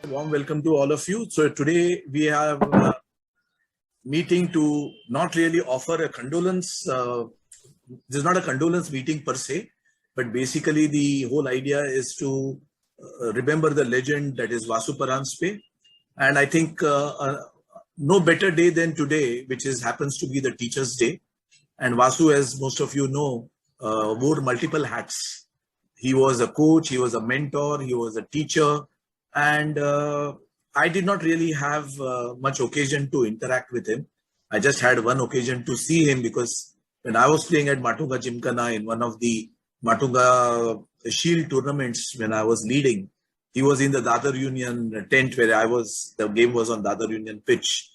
warm welcome to all of you. So today we have a meeting to not really offer a condolence. This is not a condolence meeting per se, but basically the whole idea is to remember the legend that is Vasu Paranjape. And I think no better day than today, which happens to be the Teachers' Day. And Vasu, as most of you know, wore multiple hats. He was a coach, he was a mentor, he was a teacher. And I did not really have much occasion to interact with him. I just had one occasion to see him because when I was playing at Matunga Gymkhana in one of the Matunga Shield tournaments when I was leading, he was in the Dadar Union tent where I was. The game was on Dadar Union pitch.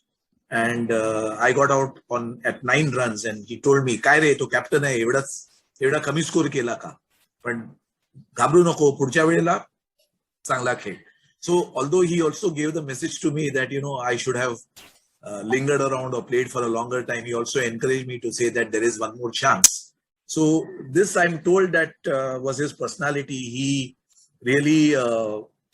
And I got out at 9 runs and he told me, "Kai re, to captain hai, evda kami score kela ka. But घाबरू नको, पुढच्या वेळेला चांगला खेळ." So although he also gave the message to me that I should have lingered around or played for a longer time, he also encouraged me to say that there is one more chance. So this, I'm told, that was his personality. He really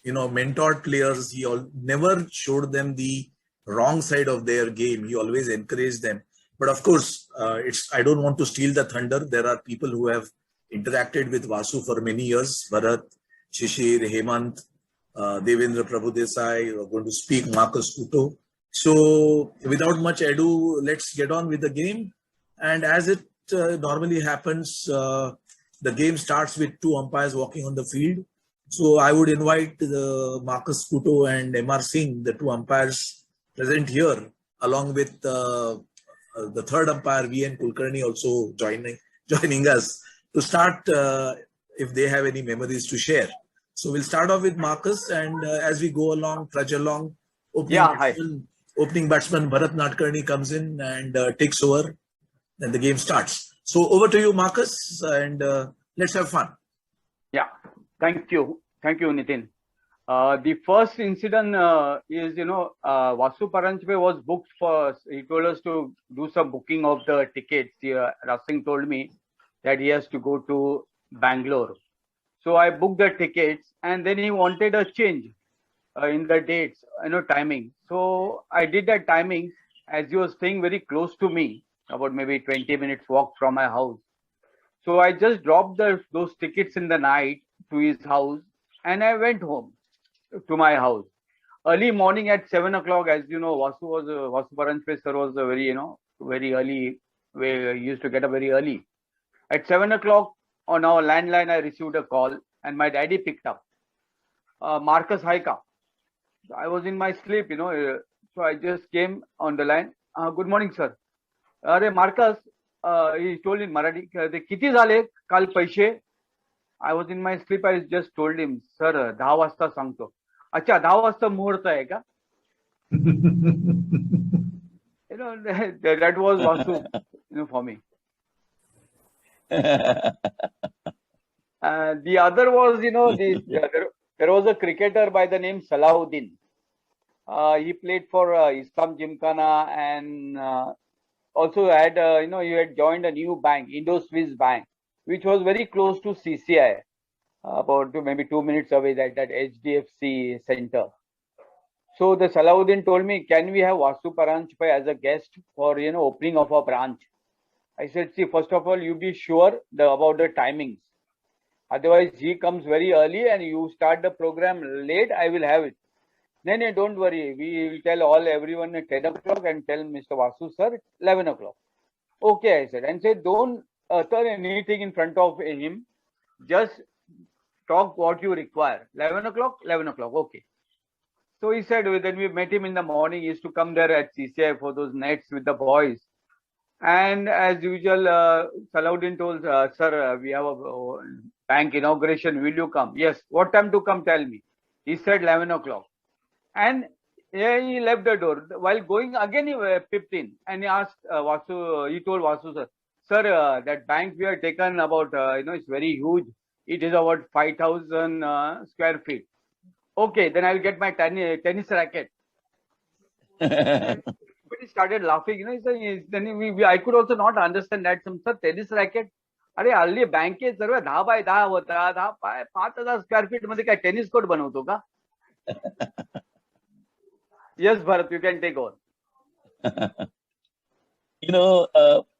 mentored players. He never showed them the wrong side of their game. He always encouraged them. But of course, I don't want to steal the thunder. There are people who have interacted with Vasu for many years. Bharat, Shishir, Hemant, Devendra Prabhudesai, we're going to speak, Marcus Kuto. So without much ado, let's get on with the game. And as it normally happens, the game starts with 2 umpires walking on the field. So I would invite Marcus Kuto and M.R. Singh, the 2 umpires present here, along with the 3rd umpire, V.N. Kulkarni, also joining us to start if they have any memories to share. So we'll start off with Marcus, and as we go along, trudge along, opening batsman Bharat Nadkarni comes in and takes over, and the game starts. So over to you, Marcus, and let's have fun. Yeah, thank you, Nitin. The first incident is, Vasu Paranjape was booked for. He told us to do some booking of the tickets. Rasing told me that he has to go to Bangalore. So I booked the tickets, and then he wanted a change in the dates, timing. So I did that timing as he was staying very close to me, about maybe 20 minutes walk from my house. So I just dropped those tickets in the night to his house, and I went home to my house. Early morning at 7 o'clock, as you know, Vasu Paranjape sir was a very, very early. We used to get up very early. At 7 o'clock on our landline, I received a call and my daddy picked up. Marcus Haika. I was in my sleep, so I just came on the line. Good morning, sir. Are Marcus, he told in Marathi, "Kiti zale kal paise?" I was in my sleep. I just told him, "Sir, 10 वाजता सांगतो." "Acha, 10 वाजता मुहूर्त आहे का?" That was Vasu, for me. The other was, there was a cricketer by the name Salahuddin. He played for Islam Gymkhana and also had, he had joined a new bank, Indo-Swiss Bank, which was very close to CCI, about maybe 2 minutes away, that HDFC center. So the Salahuddin told me, "Can we have Vasu Paranjape as a guest for, opening of a branch?" I said, "See, first of all, you be sure about the timings. Otherwise, he comes very early and you start the program late, I will have it." No, don't worry. We will tell everyone at 10 o'clock and tell Mr. Vasu sir at 11 o'clock. Okay, I said. And said, "Don't utter anything in front of him. Just talk what you require. 11 o'clock, 11 o'clock. Okay." So he said, then we met him in the morning. He used to come there at CCI for those nets with the boys. And as usual, Salahuddin told, "Sir, we have a bank inauguration. Will you come?" "Yes." "What time to come? Tell me." He said 11 o'clock. And he left the door. While going again, he pipped in and he asked Vasu, he told Vasu sir, "Sir, that bank we have taken about, it's very huge. It is about 5,000 square feet." "Okay, then I will get my tennis racket." But he started laughing, then I could also not understand that. Some sir, tennis racket. अरे हल्ली बँकेत सर्व 10x10 होता, 5,000 square feet मध्ये काय tennis court बनवतो का? Yes, Bharat, you can take on. You know,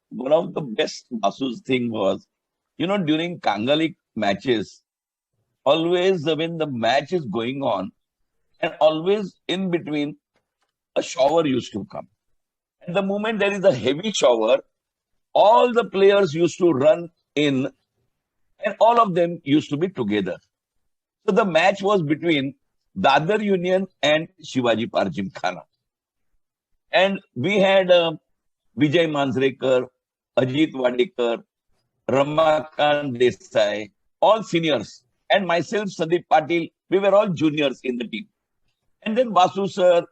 one of the best Vasu's thing was, during Kangalik matches, always when the match is going on, and always in between, a shower used to come. And the moment there is a heavy shower, all the players used to run in, and all of them used to be together. So the match was between Dadar Union and Shivaji Parjimkhana. And we had Vijay Manjrekar, Ajit Wadekar, Ramakant Desai, all seniors, and myself, Sandeep Patil, we were all juniors in the team. And then Vasu sir,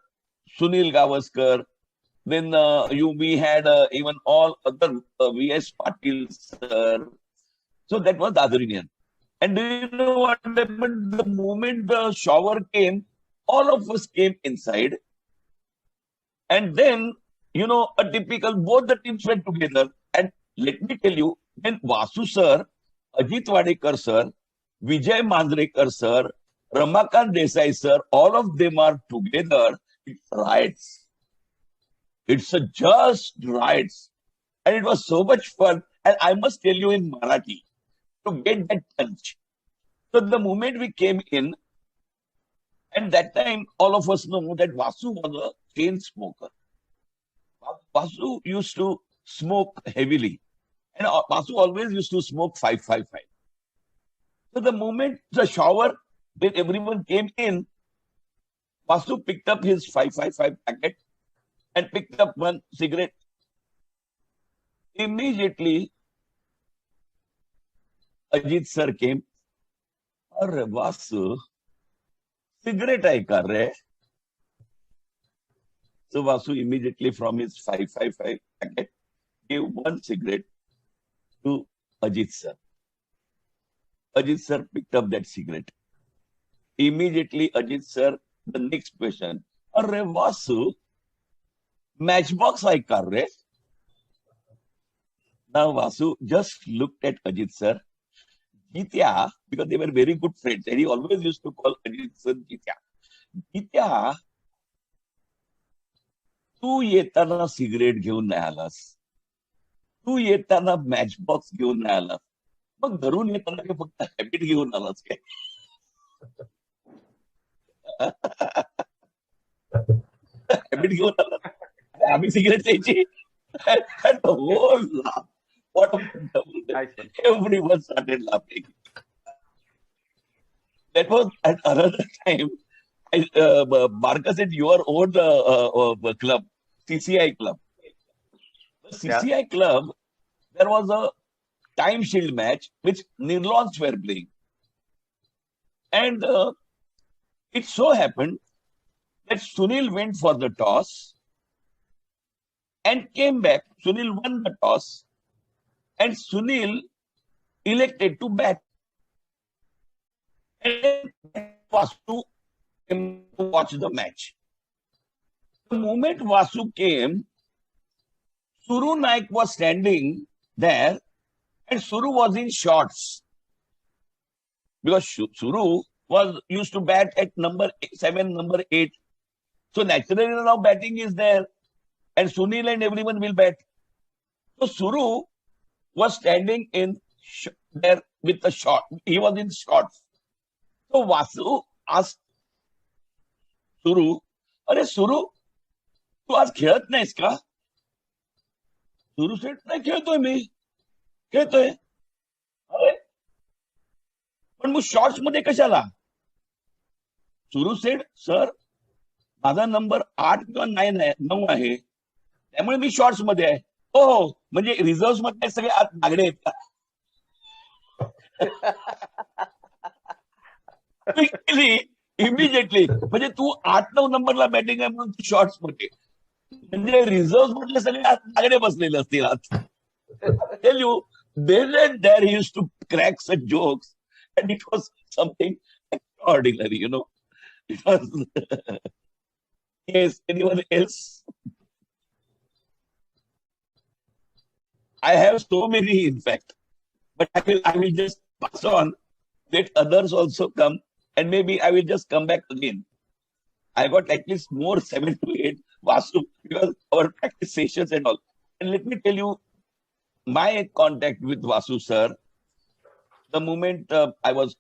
Sunil Gavaskar, then we had even all other VS Patil sir. So that was the other Union. And do you know what happened? The moment the shower came, all of us came inside. And then, a typical, both the teams went together. And let me tell you, when Vasu sir, Ajit Wadekar sir, Vijay Manjrekar sir, Ramakant Desai sir, all of them are together, it's riots. It's a just riots. And it was so much fun. And I must tell you in Marathi, to get that touch. So the moment we came in, and that time all of us know that Vasu was a chain smoker. Vasu used to smoke heavily. And Vasu always used to smoke 555. So the moment the shower, when everyone came in, Vasu picked up his 555 packet and picked up one cigarette. Immediately, Ajit sir came. Arre Vasu, cigarette I kar rahe. So Vasu immediately from his 555 packet gave one cigarette to Ajit sir. Ajit sir picked up that cigarette. Immediately Ajit sir, the next question, Arre Vasu, matchbox I kar rahe. Now Vasu just looked at Ajit sir. Jitya, because they were very good friends, and he always used to call Ajit sir Jitya. Jitya, तू येताना cigarette घेऊन नाही आलास, तू येताना मॅचबॉक्स घेऊन नाही आलास, मग घरून येताना काय फक्त हॅबिट घेऊन आलास काय? हॅबिट घेऊन आलास, आम्ही सिगरेट द्यायची. What a wonderful. Everyone started laughing. That was at another time. Marcus, at your own club, CCI club. The CCI club, there was a time shield match which Nirlons were playing. And it so happened that Sunil went for the toss and came back. Sunil won the toss. And Sunil elected to bat. And Vasu came to watch the match. The moment Vasu came, Suru Naik was standing there, and Suru was in shorts. Because Suru was used to bat at number 7, number 8. So naturally now batting is there, and Sunil and everyone will bat. So Suru was standing in there with the short. He was in shorts. So Vasu asked Suru, "Arey Suru, तू आज खेळत नाहीस का?" Suru said, "नाही खेळतोय मी, खेळतोय." अरे पण मग शॉर्ट्स मध्ये कशाला? Suru said, "सर, माझा नंबर 8 किंवा 9 आहे, त्यामुळे मी शॉर्ट्स मध्ये आहे." हो, म्हणजे रिझर्व्ह मध्ये सगळे आत नागडे आहेत का? इमिजिएटली, म्हणजे तू 8-9 नंबरला बॅटिंग आहे म्हणून तू शॉर्ट्स मध्ये, म्हणजे रिझर्व्ह मधले सगळे आत नागडे बसलेले असतील आत. Tell you, then and there he used to crack such jokes, and it was something extraordinary, It was yes, anyone else? I have so many, in fact, but I will just pass on. Let others also come, and maybe I will just come back again. I got at least more 7 to 8 Vasu because our practice sessions and all. And let me tell you, my contact with Vasu sir, the moment I was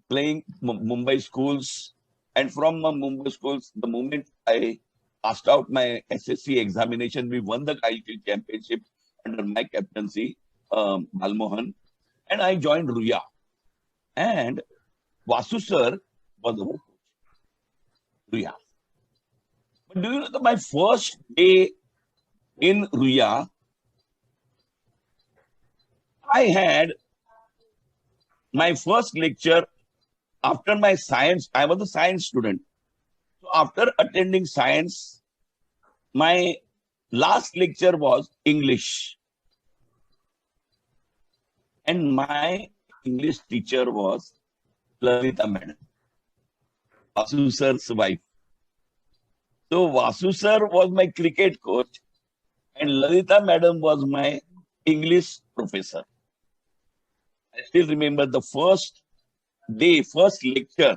playing Mumbai schools, and from Mumbai schools, the moment I passed out my SSC examination, we won the IPL championship under my captaincy, Balmohan, and I joined Ruya. And Vasu sir was our coach, Ruya. But do you know that my first day in Ruya, I had my first lecture after my science. I was a science student. So after attending science, my last lecture was English. And my English teacher was Lalita madam, Vasu sir's wife. So Vasu sir was my cricket coach and Lalita madam was my English professor. I still remember the first day, first lecture,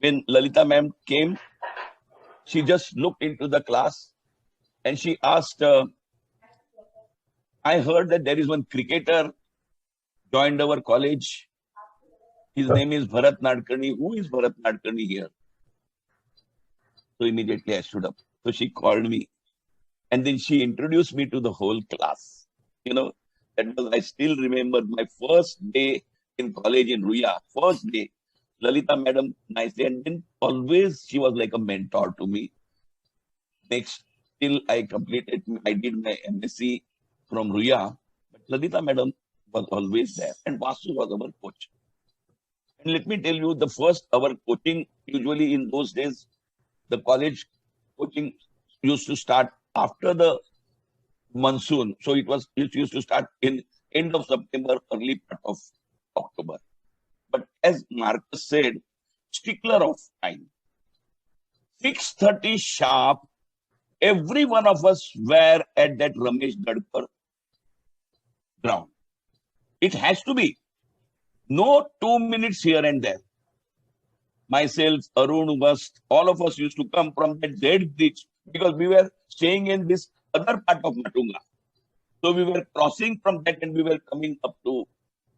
when Lalita ma'am came, she just looked into the class and she asked, I heard that there is one cricketer joined our college. His name is Bharat Nadkarni. Who is Bharat Nadkarni here? So immediately I stood up. So she called me and then she introduced me to the whole class. You know, that was, I still remember my first day in college in Ruya, first day. Lalita madam nicely, and then always she was like a mentor to me. Next, till I completed, I did my MSc from Ruya, but Lalita madam was always there, and Vasu was our coach. And let me tell you, the first our coaching, usually in those days, the college coaching used to start after the monsoon. So it used to start in end of September, early part of October. But as Marcus said, stickler of time. 6:30 sharp, every one of us were at that Ramesh Gadkar ground. It has to be. No 2 minutes here and there. Myself, Arun, Vast, all of us used to come from that Z bridge because we were staying in this other part of Matunga. So we were crossing from that and we were coming up to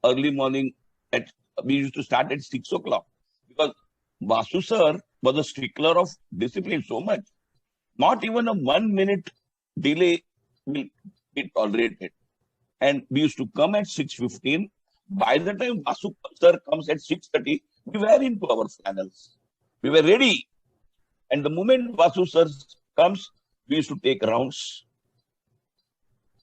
early morning. We used to start at 6 o'clock because Vasu sir was a stickler of discipline so much. Not even a 1 minute delay will be tolerated. And we used to come at 6:15. By the time Vasu sir comes at 6:30, we were into our flannels. We were ready. And the moment Vasu sir comes, we used to take rounds.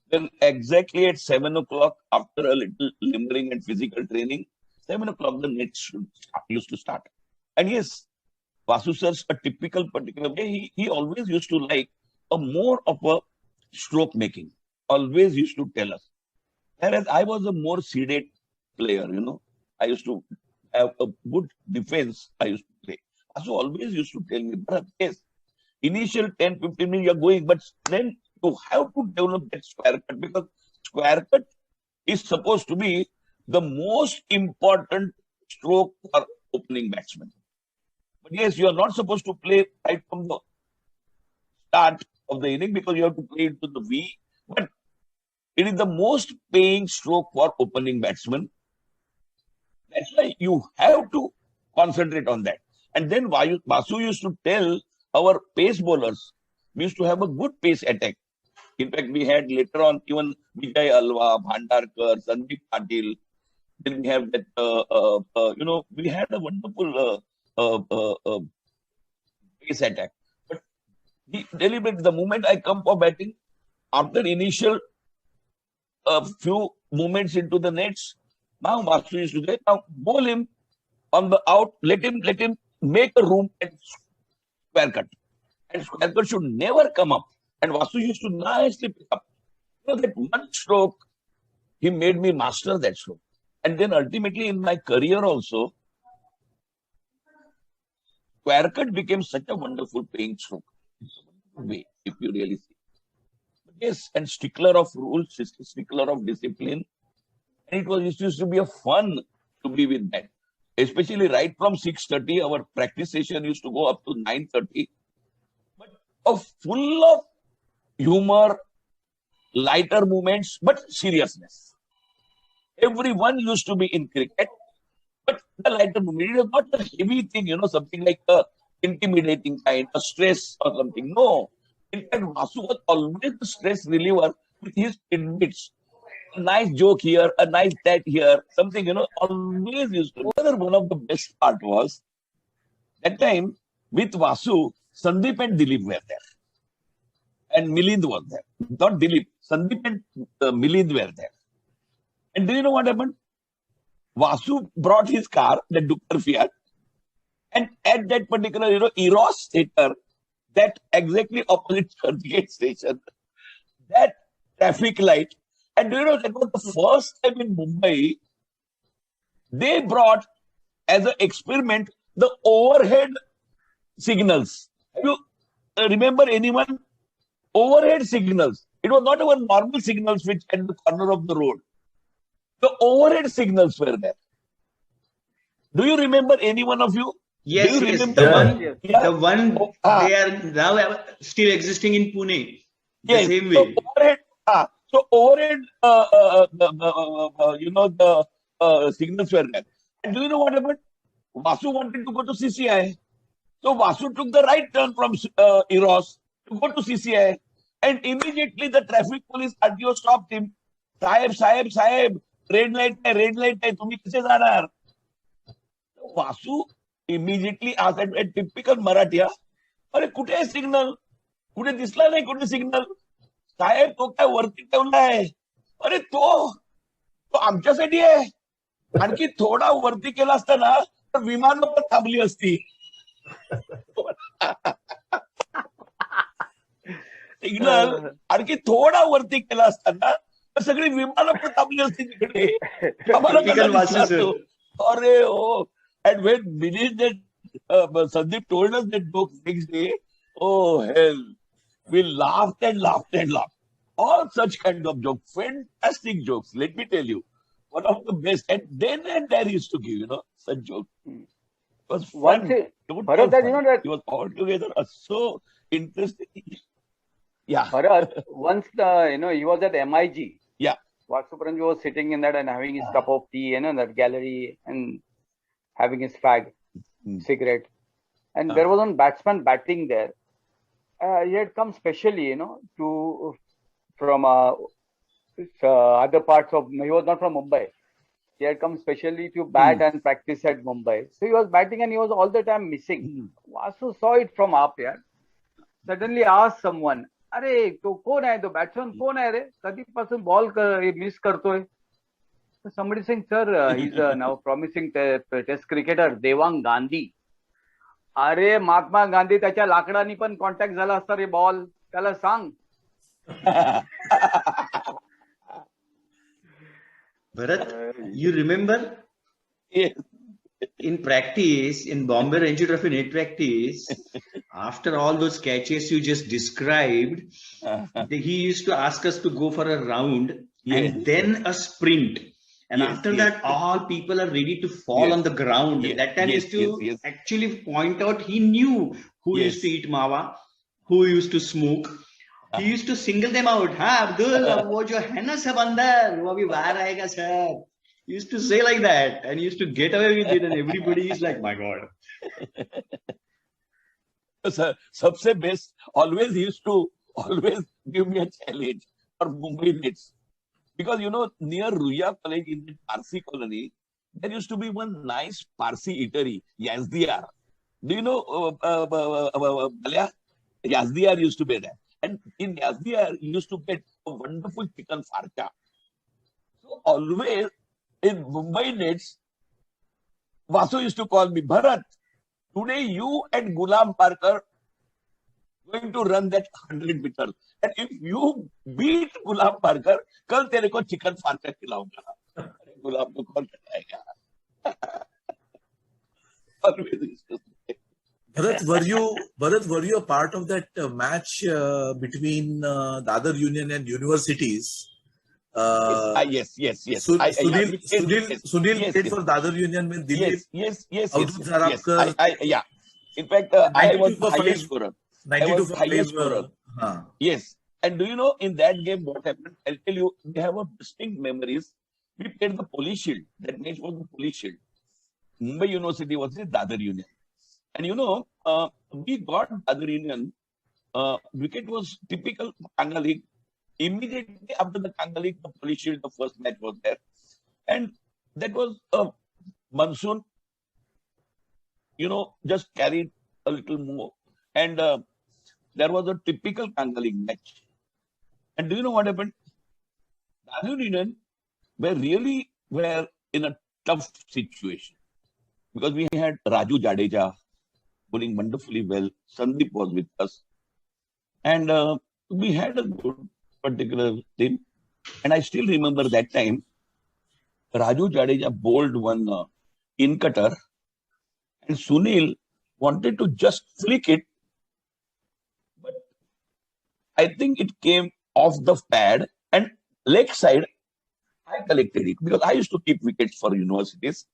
Then exactly at 7 o'clock, after a little limbering and physical training, 7 o'clock the nets used to start. And yes, Vasu sir's a typical particular way. He always used to like a more of a stroke making. Always used to tell us. Whereas I was a more sedate player, you know. I used to have a good defense. I used to play. Vasu always used to tell me, Bharat, yes, initial 10-15 minutes you're going, but then you have to develop that square cut because square cut is supposed to be the most important stroke for opening batsman. But yes, you are not supposed to play right from the start of the inning because you have to play into the V. But it is the most paying stroke for opening batsman. That's why you have to concentrate on that. And then Vasu used to tell our pace bowlers, we used to have a good pace attack. In fact, we had later on even Vijay Alva, Bhandarkar, Sandeep Patil. Then we have that, we had a wonderful pace attack. But deliberately, the moment I come for batting, after initial few movements into the nets, now Vasu used to say, now bowl him on the out, let him make a room and square cut. And square cut should never come up. And Vasu used to nicely pick up. You know, that one stroke, he made me master that stroke. And then ultimately in my career also, square cut became such a wonderful playing stroke. Way, if you really see. But yes, and stickler of rules, stickler of discipline. And it used to be a fun to be with that. especially right from 6:30, our practice session used to go up to 9:30. But full of humor, lighter moments, but seriousness. Everyone used to be in cricket, but the lighter moment. It was not a heavy thing, something like a intimidating kind, a stress or something. No. In fact, Vasu was always the stress reliever with his tidbits. A nice joke here, a nice that here, something, always used to. Another one of the best part was that time with Vasu, Sandeep and Dilip were there. And Milind was there. Not Dilip, Sandeep and Milind were there. And do you know what happened? Vasu brought his car, the Duker Fiat, and at that particular, Eros Theatre, that exactly opposite Churchgate station, that traffic light, and do you know that was the first time in Mumbai, they brought as an experiment the overhead signals. Have you remember anyone? Overhead signals. It was not even normal signals which at the corner of the road. The overhead signals were there. Do you remember any one of you? Yes, Do you yes. remember The one they are now still existing in Pune. The Yes. same way. So overhead, the signals were there. And do you know what happened? Vasu wanted to go to CCI. So Vasu took the right turn from Eros to go to CCI. And immediately the traffic police RTO stopped him. Sahib, red light hai, tumhi kaise jana? Vasu immediately asked, a typical Marathi, अरे कुठे आहे signal? कुठे दिसला नाही कुठे signal? साहेब तो काय वरती ठेवलाय? अरे तो आमच्यासाठी आहे. आणखी थोडा वरती केला असता ना तर विमानं पण थांबली असती. सिग्नल आणखी थोडा वरती केला असता ना तर सगळी विमानं पण थांबली असती तिकडे. अरे हो. And when Sandeep told us that joke next day, oh hell, we laughed and laughed and laughed. All such kind of jokes, fantastic jokes. Let me tell you, one of the best. And then and there used to give, such jokes. It was fun. Bharat, that it was all together so interesting. Yeah. Bharat, once he was at MIG. Yeah. Vasu Paranjape was sitting in that and having his cup of tea, in that gallery, and having his fag, cigarette. And there was one batsman batting there. He had come specially, from other parts of, he was not from Mumbai. He had come specially to bat and practice at Mumbai. So he was batting and he was all the time missing. Vasu saw it from up here. Suddenly asked someone, अरे तो कौन है? तो batsman कौन है रे? कधीपासून ball miss करतोय? Somebody saying, sir, he's now promising test cricketer Devang Gandhi. अरे महात्मा गांधी त्याच्या लाकडानी पण कॉन्टॅक्ट झाला असता रे बॉल. त्याला सांग. Bharat, you remember? Yes. In practice, in Bombay Ranji Trophy net practice, after all those catches you just described, he used to ask us to go for a round and then a sprint. And after that, all people are ready to fall on the ground. That time used to actually point out, he knew who used to eat mawa, who used to smoke. He used to single them out. Ha, Abdul, wo jo hai na sab andar, wo abhi bahar aayega sir. He used to say like that and he used to get away with it and everybody is like, my God. Sir, सबसे best, always used to give me a challenge for Mumbai Nets. Because, near Ruya College in the Parsi colony, there used to be one nice Parsi eatery, Yazdiar. Do you know Balya? Yazdiar used to be there. And in Yazdiar, you used to get a wonderful chicken farcha. So always in Mumbai Nets, Vasu used to call me, Bharat, today you and Gulam Parker going to run that 100 meters. And if you beat Gulam Parker, कल तेरे को chicken फार्चा खिलाऊंगा. गुलाम को कौन खिलाएगा? Bharat, were you a part of that match between Dadar Union and universities Yes. Sunil played for Dadar Union with Dilip, Yes. Vengsarkar. Yeah. In fact, I was 92 the for 5. highest scorer. 92 for 5. Scorer. Yes. And do you know in that game what happened? I'll tell you, we have a distinct memories. We played the Police Shield. That match was the Police Shield. Mumbai University was the Dadar Union. And we got Dadar Union. Wicket was typical Kanga League. Immediately after the Kanga League, the Police Shield, the first match was there. And that was a monsoon, just carried a little more. And there was a typical Kanga League match. And do you know what happened? Dadar Union were in a tough situation because we had Raju Jadeja bowling wonderfully well. Sandeep was with us. And we had a good particular team. And I still remember that time, Raju Jadeja bowled one in cutter and Sunil wanted to just flick it. But I think it came off the pad and leg side, I collected it because I used to keep wickets for universities.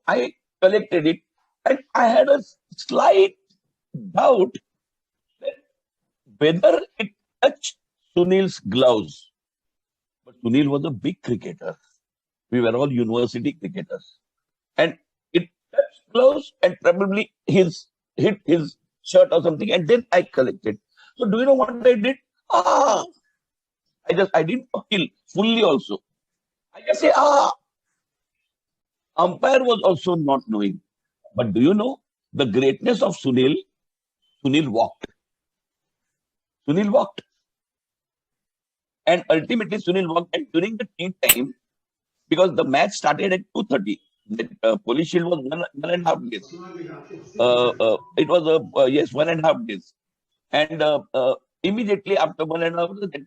I collected it and I had a slight doubt whether it touched Sunil's gloves. But Sunil was a big cricketer. We were all university cricketers. And it touched gloves and probably hit his shirt or something. And then I collected. So do you know what I did? I didn't appeal fully also. I just say, Umpire was also not knowing. But do you know the greatness of Sunil? Sunil walked. And ultimately Sunil walked. And during the tea time, because the match started at 2:30, the Police Shield was 1.5 days. It was 1.5 days. And immediately after 1.5 days,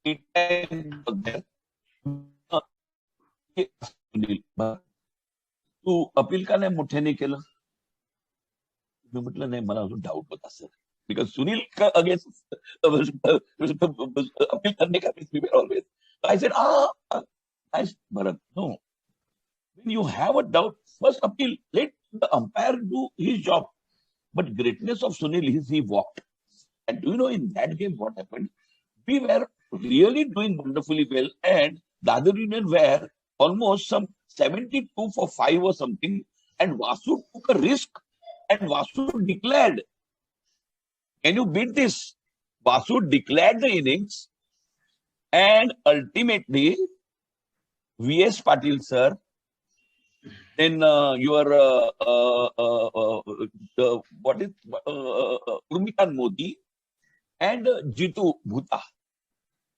tea time was there. तू appeal का नाही मोठ्याने केलं मी म्हटलं नाही मला अजून doubt होता सर बिकॉज सुनील का अगेन्स्ट अपील करने का always I said Bharat, no, when you have a doubt, first appeal, let the umpire do his job. But greatness of Sunil is he walked. And do you know in that game what happened? We were really doing wonderfully well and Dadar Union were almost some 72 for 5 or something, and Vasu took a risk and Vasu declared. Can you beat this? Vasu declared the innings and ultimately V.S. Patil sir, then your Urmikan Modi and Jitu Bhuta.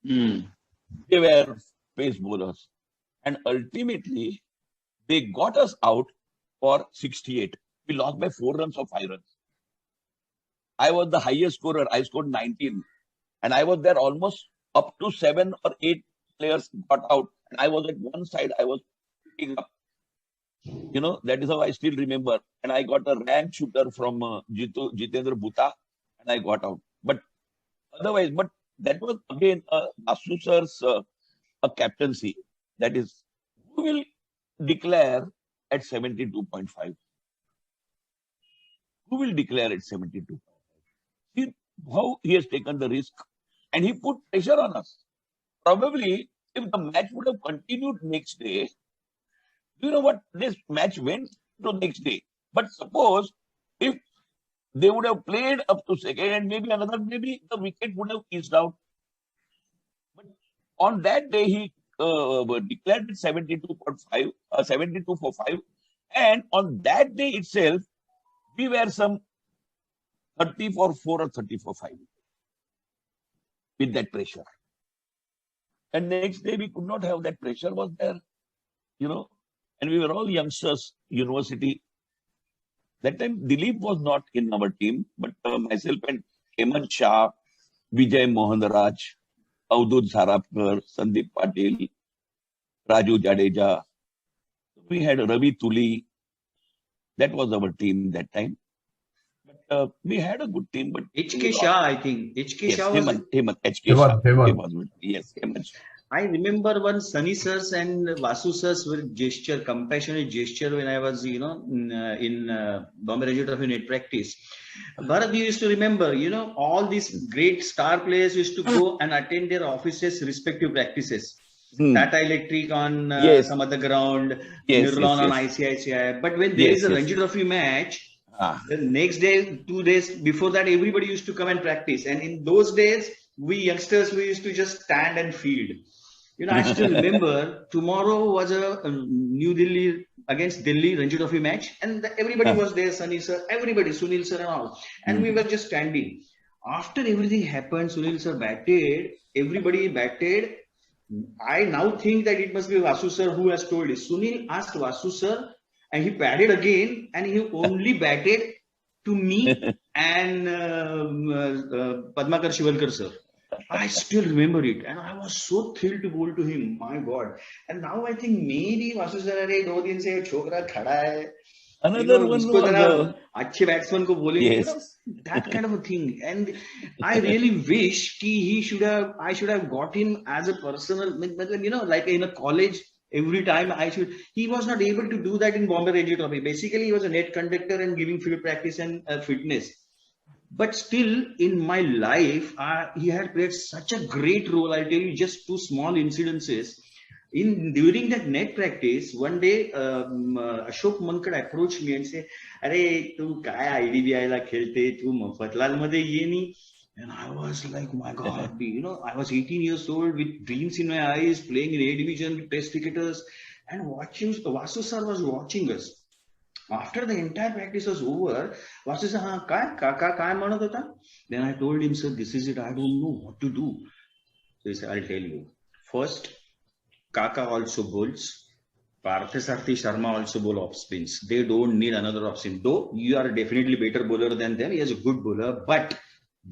They were pace bowlers. And ultimately, they got us out for 68. We lost by 4 runs or 5 runs. I was the highest scorer. I scored 19. And I was there almost up to 7 or 8 players got out. And I was at one side. I was picking up. You know, that is how I still remember. And I got a rank shooter from Jitendra Bhuta. And I got out. But otherwise, that was again Vasu sir's a captaincy. That is, who will declare at 72.5? Who will declare at 72.5? See how he has taken the risk and he put pressure on us. Probably, if the match would have continued next day, do you know what this match went to next day? But suppose if they would have played up to second and maybe the wicket would have eased out. But on that day, he declared it 72.5, 72 for 5. And on that day itself, we were some 30 for 4 or 30 for 5 with that pressure. And next day, we could not have that pressure was there, you know. And we were all youngsters, university. That time, Dilip was not in our team, but myself and Hemant Shah, Vijay Mohanraj, Avdut Zarapkar, Sandeep Patil, Raju Jadeja. We had Ravi Tuli. That was our team that time. But we had a good team, but HK Shah, I think. HK yes, Shah was. Hemant, HK Shah. Hemant. Yes, Hemant. I remember one Sunny sirs and Vasu sirs were gesture, compassionate gesture when I was, in Bombay Ranji Trophy net practice. Bharat, you used to remember, all these great star players used to go and attend their offices' respective practices. Tata Electric on Yes. some other ground, Yes, Nirlon on yes. ICICI. But when there is a Ranji Trophy match, the next day, 2 days before that, everybody used to come and practice. And in those days, we youngsters, we used to just stand and field. I still remember tomorrow was a New Delhi against Delhi Ranji Trophy match, and everybody was there, Sunny sir, everybody, Sunil sir and all. And we were just standing. After everything happened, Sunil sir batted, everybody batted. I now think that it must be Vasu sir who has told it. Sunil asked Vasu sir, and he batted again, and he only batted to me and Padmakar Shivalkar sir. I still remember it, and I was so thrilled to bowl to him. My God! And now I think maybe Vasu sir, "Arey, 2 दिन से छोकरा खड़ा है." Another one उसको जरा was अच्छे batsman को बोलेंगे, yes. that kind of a thing. And I really wish I should have got him as a personal, like in a college. Every time he was not able to do that in Bombay Ranji Trophy. Basically, he was a net conductor and giving field practice and fitness. But still, in my life, he had played such a great role. I'll tell you just 2 small incidences. During that net practice, one day, Ashok Mankad approached me and said, "Arey, tu kaya IDBI la khelte, tu Mafatlal madhe ye nahi." And I was like, my God, I was 18 years old with dreams in my eyes, playing in A division with test cricketers, and Vasu sir was watching us. After the entire practice was over, Vasu said, "Kaka, manat hota?" Then I told him, "Sir, this is it. I don't know what to do." So he said, "I'll tell you. First, Kaka also bowls. Parthasarathy Sharma also bowl off spins. They don't need another off spin. Though you are definitely better bowler than them. He is a good bowler, but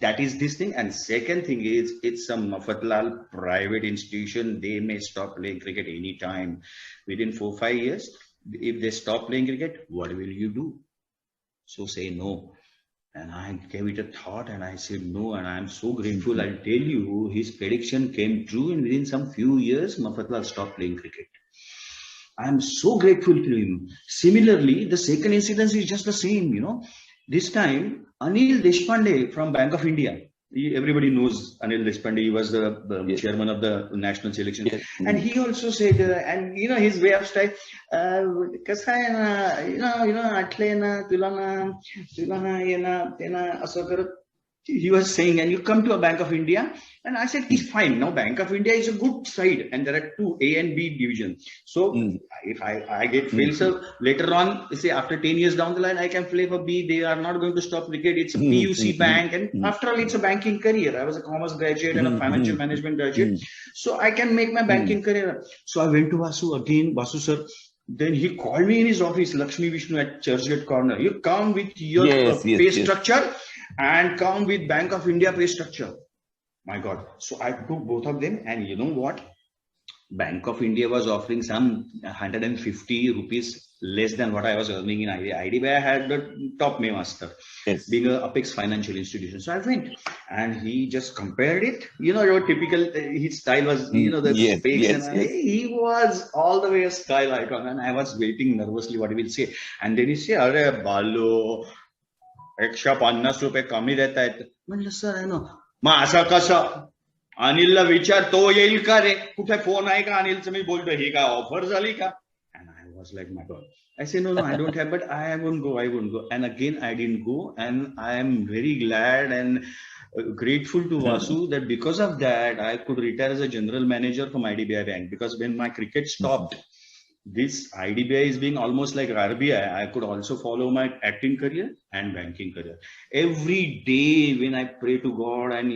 that is this thing. And second thing is, it's a Mafatlal private institution. They may stop playing cricket anytime. Within 4-5 years, if they stop playing cricket, what will you do? So say no." And I gave it a thought and I said no, and I am so grateful. I'll tell you, his prediction came true, and within some few years, Mafatlal stopped playing cricket. I am so grateful to him. Similarly, the second incident is just the same, This time, Anil Deshpande from Bank of India. Everybody knows Anil Deshpande. He was the chairman of the national selection. Yes. And he also said, and his way of style, kasa hai na, atle na, tulana, yena, asokar. He was saying, and you come to a Bank of India, and I said, it's fine. Now, Bank of India is a good side, and there are 2 A and B divisions. So, if I get failed, so later on, say after 10 years down the line, I can play for B. They are not going to stop cricket. It's a PUC bank, and after all, it's a banking career. I was a commerce graduate and a financial management graduate, so I can make my banking career. So I went to Vasu again, Vasu sir. Then he called me in his office, Lakshmi Vishnu at Churchgate Corner. You come with your pay structure and come with Bank of India pay structure. My God. So I took both of them, and you know what? Bank of India was offering some 150 rupees less than what I was earning in IDBI. I had the top master, being an Apex financial institution. So I went, and he just compared it. Your typical, his style was, the specs. He was all the way a style icon, and I was waiting nervously what he will say. And then he said, "Arey balo, 150 रुपये कमी देता है." म्हणलं, "sir आहे ना." "मग असं कसं? अनिलला विचार, तो येईल का रे? कुठे फोन आहे का अनिलचं?" मी बोलतो, "ही काय ऑफर झाली का?" And I was like, my God. I said, no, I don't have, but I won't go. And again, I didn't go. And I am very glad and grateful to Vasu that because of that, I could retire as a general manager from IDBI Bank. Because when my cricket stopped, this IDBI is being almost like RBI. I could also follow my acting career and banking career. Every day when I pray to God and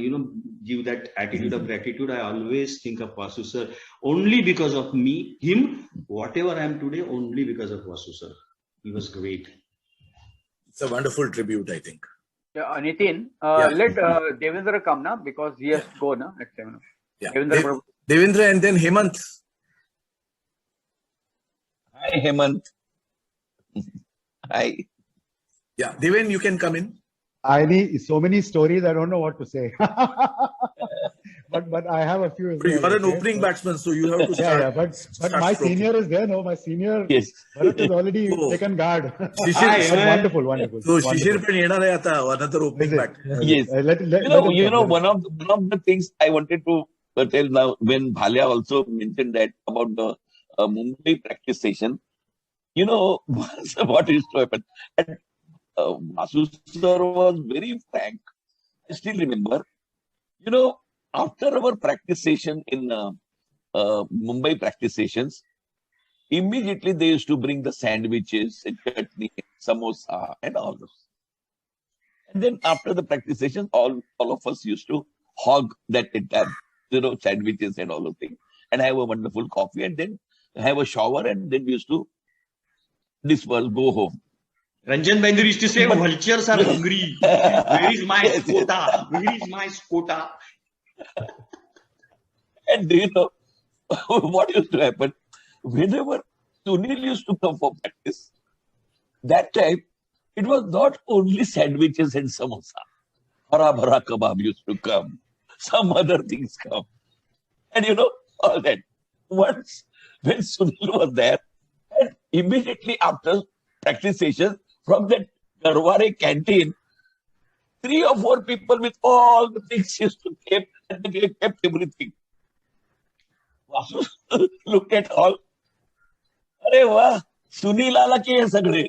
give that attitude of gratitude, I always think of Vasu sir. Only because of him, whatever I am today, only because of Vasu sir. He was great. It's a wonderful tribute, I think. Yeah, Nitin, let Devendra come now, because he has to go now at 7. Yeah. Devendra and then Hemant. Hi, Hemant. Hi. Yeah, Deven, you can come in. I need so many stories. I don't know what to say. but I have a few as But you well. are an opening batsman, so you have to start. Yeah. But start my stroking. senior is there. No, my senior Yes. Bharat has already Oh. taken guard. Shishir, But wonderful. so Shishir pen yena raha tha, another opening bat. Yes. Let him You know, come. one of the things I wanted to tell now, when Bhalia also mentioned that about the Mumbai practice session, you know, what used to happen. And Vasu sir was very frank. I still remember, you know, after our practice session in Mumbai practice sessions, immediately they used to bring the sandwiches and chutney, samosa, and all those. And then after the practice sessions, all of us used to hog that entire, sandwiches and all those things, and have a wonderful coffee, and then have a shower, and then we used to disperse, go home. Ranjan Bender used to say, vultures are hungry. Where is my Yes, yes. quota? Where is my quota? And do you know what used to happen? Whenever Sunil used to come for practice, that time it was not only sandwiches and samosa. Hara bhara kebab used to come. Some other things come. And you know, all that. Once when Sunil was there, and immediately after practice session, from that Garware canteen, 3 or 4 people with all the things used to keep, and they kept everything. Vasu looked at all. अरे वाह, सुनील आला की हे सगळे.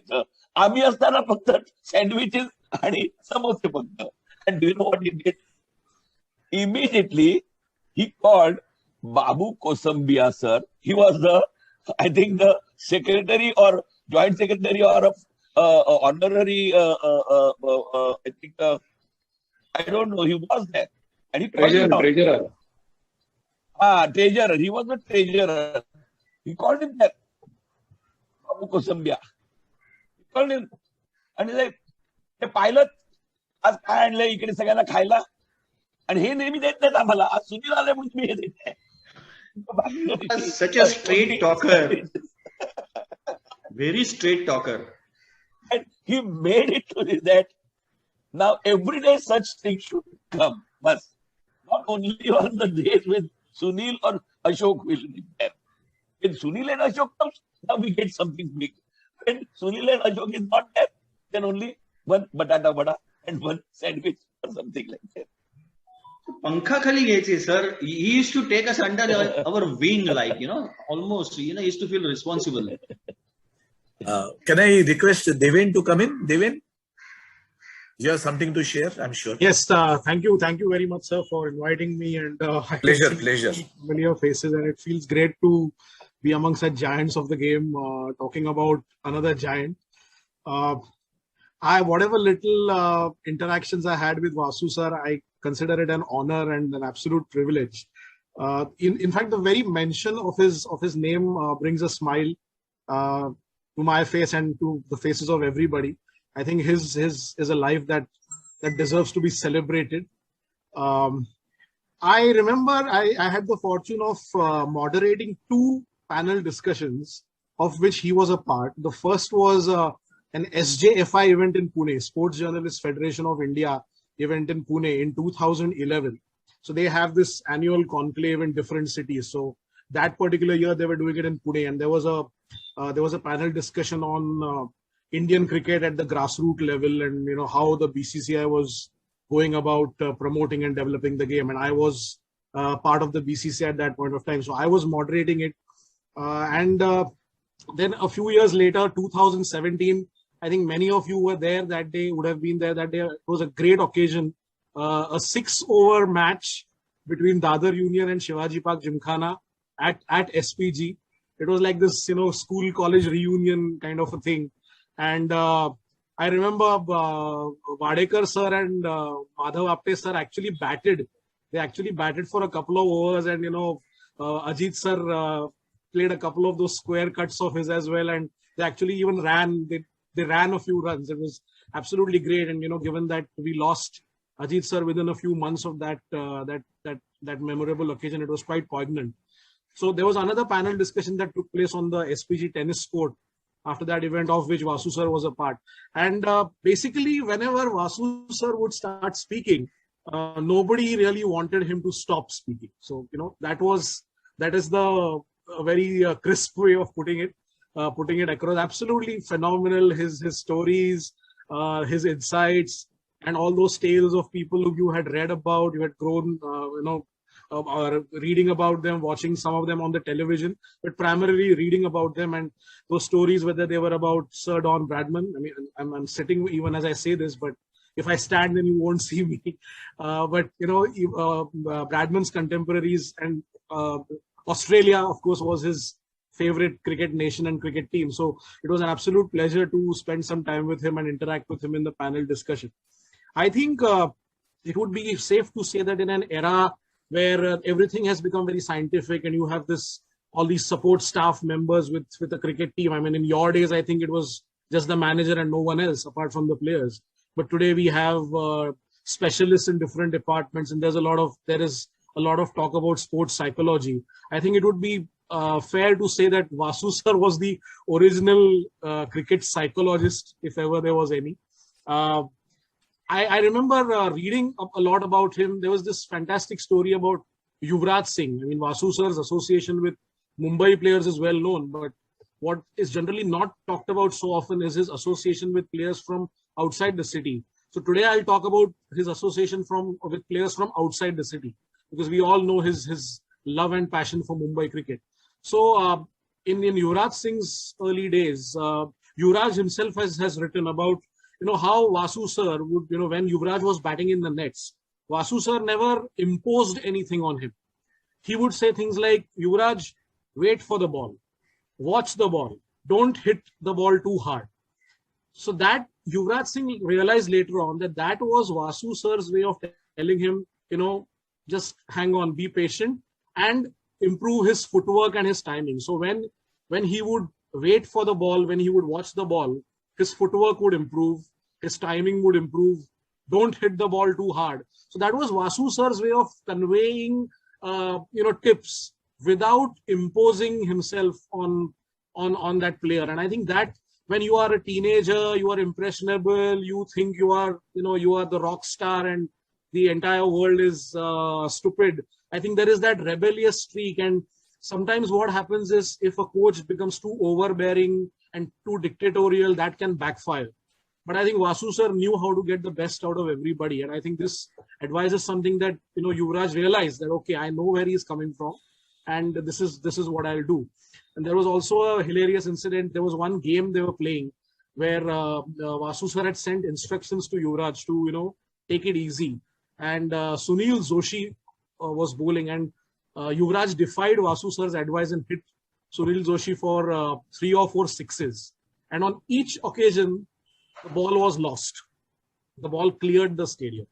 आम्ही असताना फक्त sandwiches आणि समोसे फक्त. And do you know what he did? Immediately, he called Babu Kosambia sir. He was I think the secretary or joint secretary or honorary, I think, I don't know, he was there. And he called him down. Treasurer. Treasurer. He was the treasurer. He called him there. Babu Kosambia. He called him. And he's like, "Hey, pilot, आज काय आणलंय इकडे सगळ्यांना खायला?" आणि हे नेहमी देत नाहीत आम्हाला. आज सुनील आले म्हणून मी हे देते. Such a straight talker. Very straight talker. And he made it to this that now every day such things should come. But not only on the days when Sunil or Ashok will be there. When Sunil and Ashok comes, now we get something big. When Sunil and Ashok is not there, then only one batata vada and one sandwich or something like that. Pankha khali gaye, sir. He used to take us under our wing, like, almost, he used to feel responsible. Can I request Deven to come in? Deven, you have something to share, I'm sure. Yes, thank you very much, sir, for inviting me. And Pleasure. Familiar faces, and it feels great to be among such giants of the game, talking about another giant. Whatever little interactions I had with Vasu sir, I consider it an honor and an absolute privilege. In fact, the very mention of his name brings a smile to my face and to the faces of everybody. I think his is a life that deserves to be celebrated. I remember I had the fortune of moderating 2 panel discussions of which he was a part. The first was an SJFI event in Pune, Sports Journalists Federation of India event in Pune in 2011. So they have this annual conclave in different cities. So that particular year they were doing it in Pune, and there was a panel discussion on Indian cricket at the grassroots level, and how the BCCI was going about promoting and developing the game. And I was part of the BCCI at that point of time, so I was moderating it. Then a few years later, 2017, I think many of you were there that day, would have been there that day. It was a great occasion. A 6-over match between Dadar Union and Shivaji Park Gymkhana at SPG. It was like this, school college reunion kind of a thing. And I remember Vadekar sir and Madhav Apte sir actually batted. They actually batted for a couple of overs, and Ajit sir played a couple of those square cuts of his as well, and they actually even ran. They ran a few runs. It was absolutely great, and given that we lost Ajit sir within a few months of that memorable occasion, it was quite poignant. So there was another panel discussion that took place on the SPG tennis court after that event of which Vasu sir was a part. And basically, whenever Vasu sir would start speaking, nobody really wanted him to stop speaking. So, that is the very crisp way of putting it across. Absolutely phenomenal. His stories, his insights, and all those tales of people who you had read about, you had grown, reading about them, watching some of them on the television, but primarily reading about them, and those stories, whether they were about Sir Don Bradman. I mean, I'm sitting even as I say this, but if I stand, then you won't see me. But Bradman's contemporaries, and Australia, of course, was his favorite cricket nation and cricket team. So it was an absolute pleasure to spend some time with him and interact with him in the panel discussion. I think it would be safe to say that in an era where everything has become very scientific and you have all these support staff members with a cricket team. I mean, in your days, I think it was just the manager and no one else apart from the players. But today we have specialists in different departments, and there is a lot of talk about sports psychology. I think it would be fair to say that Vasu sir was the original cricket psychologist, if ever there was any. I remember reading a lot about him. There was this fantastic story about Yuvraj Singh. I mean, Vasu sir's association with Mumbai players is well known, but what is generally not talked about so often is his association with players from outside the city. So today I'll talk about his association with players from outside the city, because we all know his love and passion for Mumbai cricket. So in Yuvraj Singh's early days, Yuvraj himself has written about how Vasu sir would, when Yuvraj was batting in the nets, Vasu sir never imposed anything on him. He would say things like, Yuvraj, wait for the ball, watch the ball, don't hit the ball too hard. So that Yuvraj Singh realized later on that was Vasu sir's way of telling him, just hang on, be patient, and improve his footwork and his timing. So when he would wait for the ball, when he would watch the ball, his footwork would improve, his timing would improve. Don't hit the ball too hard. So that was Vasu sir's way of conveying, tips without imposing himself on that player. And I think that when you are a teenager, you are impressionable, you think you are the rock star and the entire world is stupid. I think there is that rebellious streak, and sometimes what happens is if a coach becomes too overbearing and too dictatorial, that can backfire. But I think Vasu sir knew how to get the best out of everybody, and I think this advice is something that Yuvraj realized that, okay, I know where he is coming from, and this is what I'll do. And there was also a hilarious incident. There was one game they were playing where Vasu sir had sent instructions to Yuvraj to take it easy, and Sunil Joshi was bowling, and Yuvraj defied Vasu sir's advice and hit Sunil Joshi for 3 or 4 sixes. And on each occasion, the ball was lost. The ball cleared the stadium.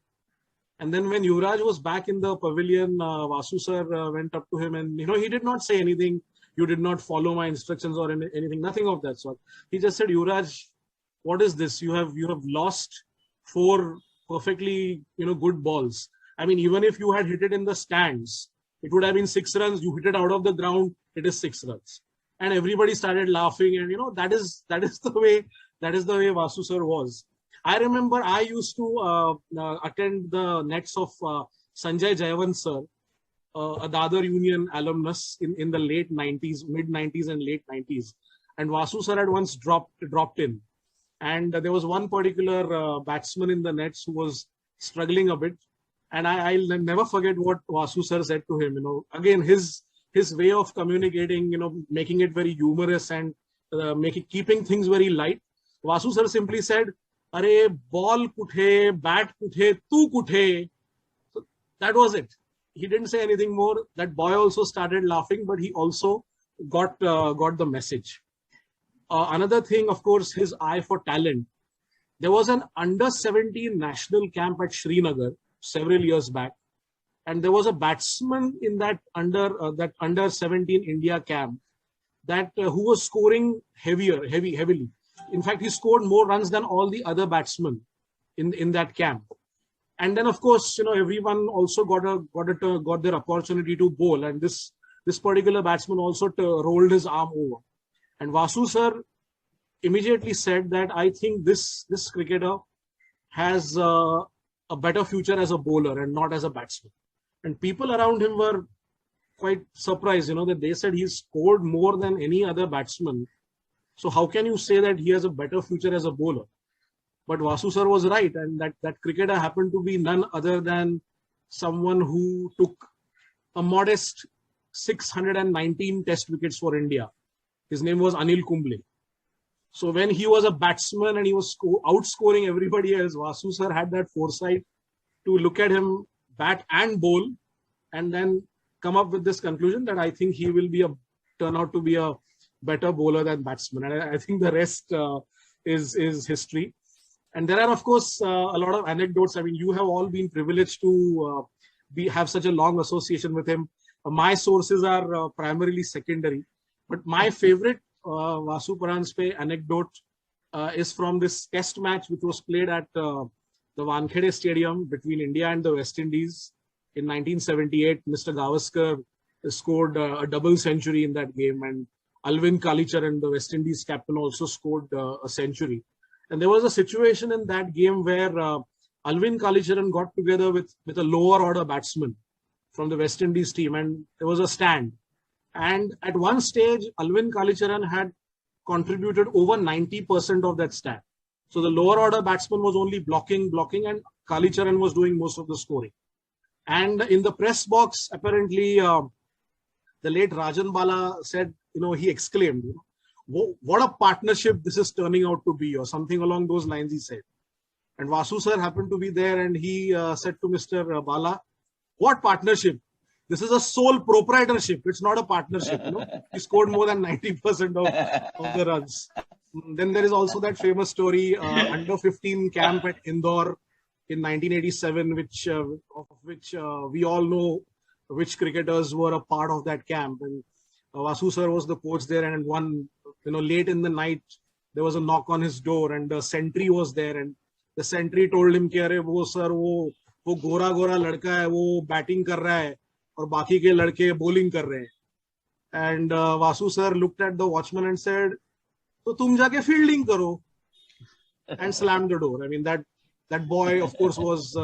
And then when Yuvraj was back in the pavilion, Vasu sir went up to him and, he did not say anything. You did not follow my instructions or anything, nothing of that sort. He just said, Yuvraj, what is this? You have lost 4 perfectly, good balls. I mean, even if you had hit it in the stands, it would have been 6 runs. You hit it out of the ground, it is 6 runs. And everybody started laughing, and that is the way Vasu sir was. I remember I used to attend the nets of Sanjay Jayawant sir, a Dadar Union alumnus in the late 90s, mid 90s and late 90s. And Vasu sir had once dropped in. And there was one particular batsman in the nets who was struggling a bit. And I'll never forget what Vasu sir said to him. Again, his way of communicating, making it very humorous and keeping things very light. Vasu sir simply said, "Arey, ball kuthe, bat kuthe, tu kuthe." So that was it. He didn't say anything more. That boy also started laughing, but he also got the message. Another thing, of course, his eye for talent. There was an under-17 national camp at Srinagar several years back, and there was a batsman in that under-17 India camp that who was scoring heavily. In fact, he scored more runs than all the other batsmen in that camp. And then, of course, everyone also got their opportunity to bowl, and this particular batsman also rolled his arm over. And Vasu sir immediately said that I think this cricketer has a better future as a bowler and not as a batsman. And people around him were quite surprised, that they said he scored more than any other batsman. So how can you say that he has a better future as a bowler? But Vasu sir was right, and that cricketer happened to be none other than someone who took a modest 619 test wickets for India. His name was Anil Kumble. So when he was a batsman and he was outscoring everybody else, Vasu sir had that foresight to look at him bat and bowl and then come up with this conclusion that I think he will turn out to be a better bowler than batsman. And I think the rest is history. And there are, of course, a lot of anecdotes. I mean, you have all been privileged to have such a long association with him. My sources are primarily secondary. But my favorite Vasu Paranjape anecdote is from this test match which was played at the Wankhede Stadium between India and the West Indies in 1978. Mr. Gavaskar scored a double century in that game, and Alvin Kalicharan, the West Indies captain, also scored a century. And there was a situation in that game where Alvin Kalicharan got together with a lower order batsman from the West Indies team, and there was a stand. And at one stage, Alvin Kalicharan had contributed over 90% of that stand. So the lower order batsman was only blocking, and Kalicharan was doing most of the scoring. And in the press box, apparently, the late Rajan Bala said, he exclaimed, what a partnership this is turning out to be, or something along those lines, he said. And Vasu sir happened to be there, and he said to Mr. Bala, what partnership? This is a sole proprietorship. It's not a partnership. He scored more than 90% of the runs. Then there is also that famous story, under 15 camp at Indore in 1987, of which we all know which cricketers were a part of that camp. And Vasu sir was the coach there, and one, late in the night, there was a knock on his door, and the sentry was there, and the sentry told him, "Arey, wo sir, wo gora ladka hai, wo batting kar raha hai, aur baki ke ladke bowling kar rahe hain." And Vasu sir looked at the watchman and said, "To tum jaake fielding karo," and slammed the door. I mean, that boy, of course, was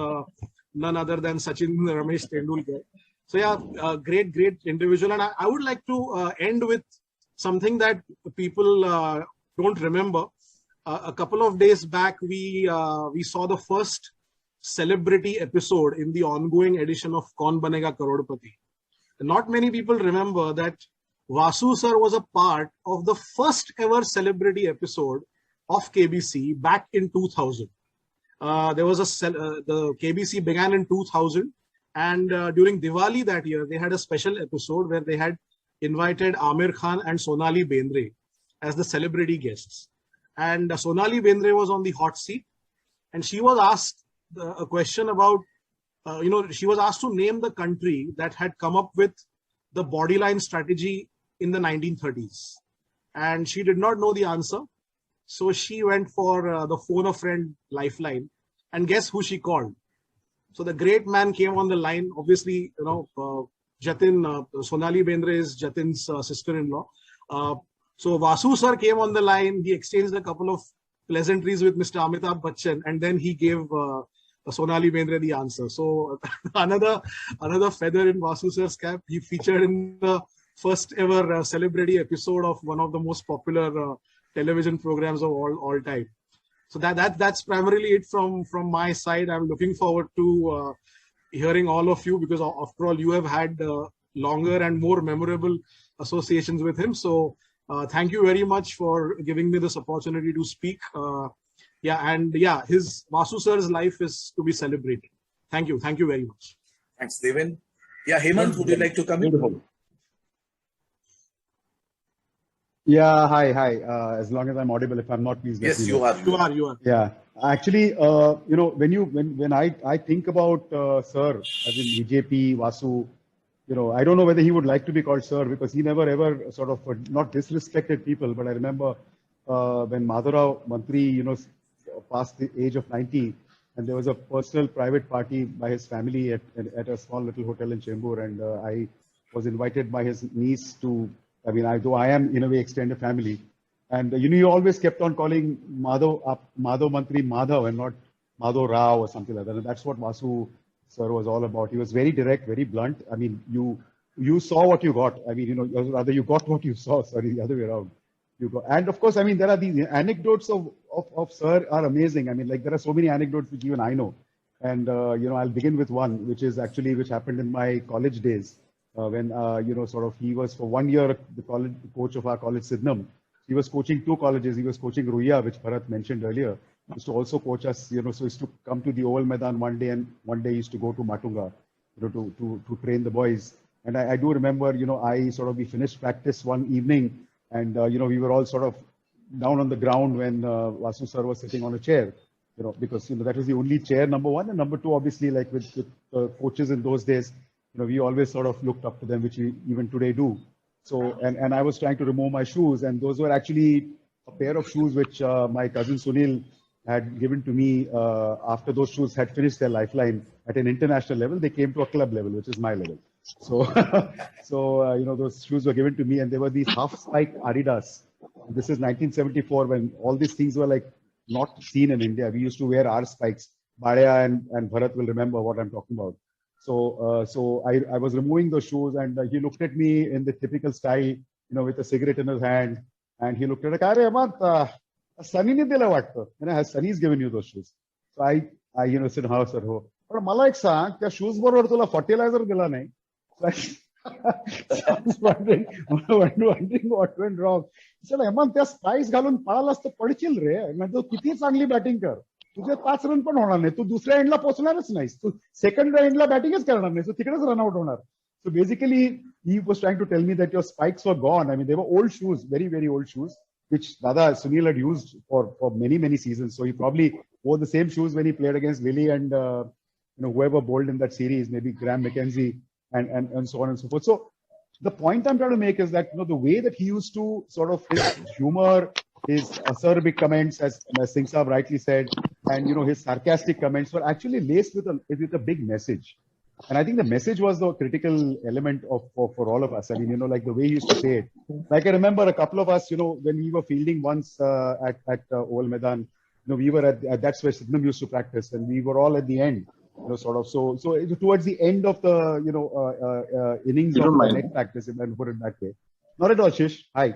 none other than Sachin Tendulkar. So yeah, great individual. And I would like to end with something that people don't remember. A couple of days back, we saw the first celebrity episode in the ongoing edition of Kaun Banega Karodpati. Not many people remember that Vasu sir was a part of the first ever celebrity episode of KBC back in 2000. There was the KBC began in 2000, and during Diwali that year, they had a special episode where they had invited Amir Khan and Sonali Bendre as the celebrity guests. And Sonali Bendre was on the hot seat, and she was asked a question about, she was asked to name the country that had come up with the bodyline strategy in the 1930s. And she did not know the answer. So she went for the phone a friend lifeline, and guess who she called? So the great man came on the line. Obviously, Jatin, Sonali Bendre is Jatin's sister-in-law. So Vasu sir came on the line. He exchanged a couple of pleasantries with Mr. Amitabh Bachchan, and then he gave Sonali Bendre the answer. So another feather in Vasu sir's cap. He featured in the first ever celebrity episode of one of the most popular television programs of all time. So that's primarily it from my side. I'm looking forward to hearing all of you, because after all, you have had longer and more memorable associations with him. So thank you very much for giving me this opportunity to speak. His Vasu sir's life is to be celebrated. Thank you very much. Thanks, Devin. Yeah, Hemant, would you like to come in? Yeah, hi. As long as I'm audible, if I'm not, please let me know. Yes, you are. Yeah, actually, when I think about Sir, as in BJP, Vasu, I don't know whether he would like to be called Sir, because he never ever sort of not disrespected people. But I remember when Madhurao Mantri, passed the age of 90, and there was a personal private party by his family at a small little hotel in Chembur, and I was invited by his niece to. I mean, though I am in a way extended family, And he always kept on calling Madhav Mantri Madhav and not Madhav Rao or something like that. And that's what Vasu sir was all about. He was very direct, very blunt. I mean, you saw what you got. I mean, rather you got what you saw. Sorry, the other way around. And of course, I mean, there are these anecdotes of sir are amazing. I mean, like there are so many anecdotes which even I know. And, I'll begin with one, which happened in my college days when, he was for 1 year, the coach of our college, Sidnam. He was coaching 2 colleges. He was coaching Ruia, which Bharat mentioned earlier. He used to also coach us, so he used to come to the Oval Maidan one day, and one day he used to go to Matunga, to train the boys. And I do remember, we finished practice one evening, and, we were all sort of down on the ground when Vasu sir was sitting on a chair, because, that was the only chair, number one. And number two, obviously, like with coaches in those days, we always sort of looked up to them, which we even today do. So, and I was trying to remove my shoes, and those were actually a pair of shoes which my cousin Sunil had given to me after those shoes had finished their lifeline at an international level. They came to a club level, which is my level. So, those shoes were given to me, and they were these half-spike Adidas. This is 1974, when all these things were like not seen in India. We used to wear our spikes. Bhadia and Bharat will remember what I'm talking about. So I was removing those shoes, and he looked at me in the typical style, with a cigarette in his hand, and he looked at it. Arey Hemant, Sunny ne dila vaatto. Sunny's given you those shoes. So I said, "Ha sir, ho." But मला एक सांग, त्या shoes बरोबर तुला fertilizer दिला नाही. So I was wondering what went wrong. He said, "Hemant, त्या spikes घालून पळालास तर पडशील रे. म्हणजे तू किती चांगली बॅटिंग कर. तुझे 5 रन पण होणार नाही. तू दुसऱ्या एंडला पोहोचणारच नाहीस. तू सेकंड एंडला बॅटिंगच करणार नाही. So तिकडेच रन आउट होणार." So basically, he was trying to tell me that your spikes were gone. I mean, they were old shoes, very, very old shoes, which Dada Sunil had used for many, many seasons. So he probably wore the same shoes when he played against Lilly and whoever bowled in that series, maybe Graham McKenzie and so on and so forth. So the point I'm trying to make is that the way that he used to sort of his humor, his acerbic comments, as Singh Saab rightly said, and his sarcastic comments were actually laced with a big message. And I think the message was the critical element for all of us. I mean, like the way he used to say it. Like I remember a couple of us, when we were fielding once at Oval Maidan, we were that's where Sidnam used to practice, and we were all at the end, So towards the end of the innings of the net practice, if I put it that way. Not at all, Shish. Hi.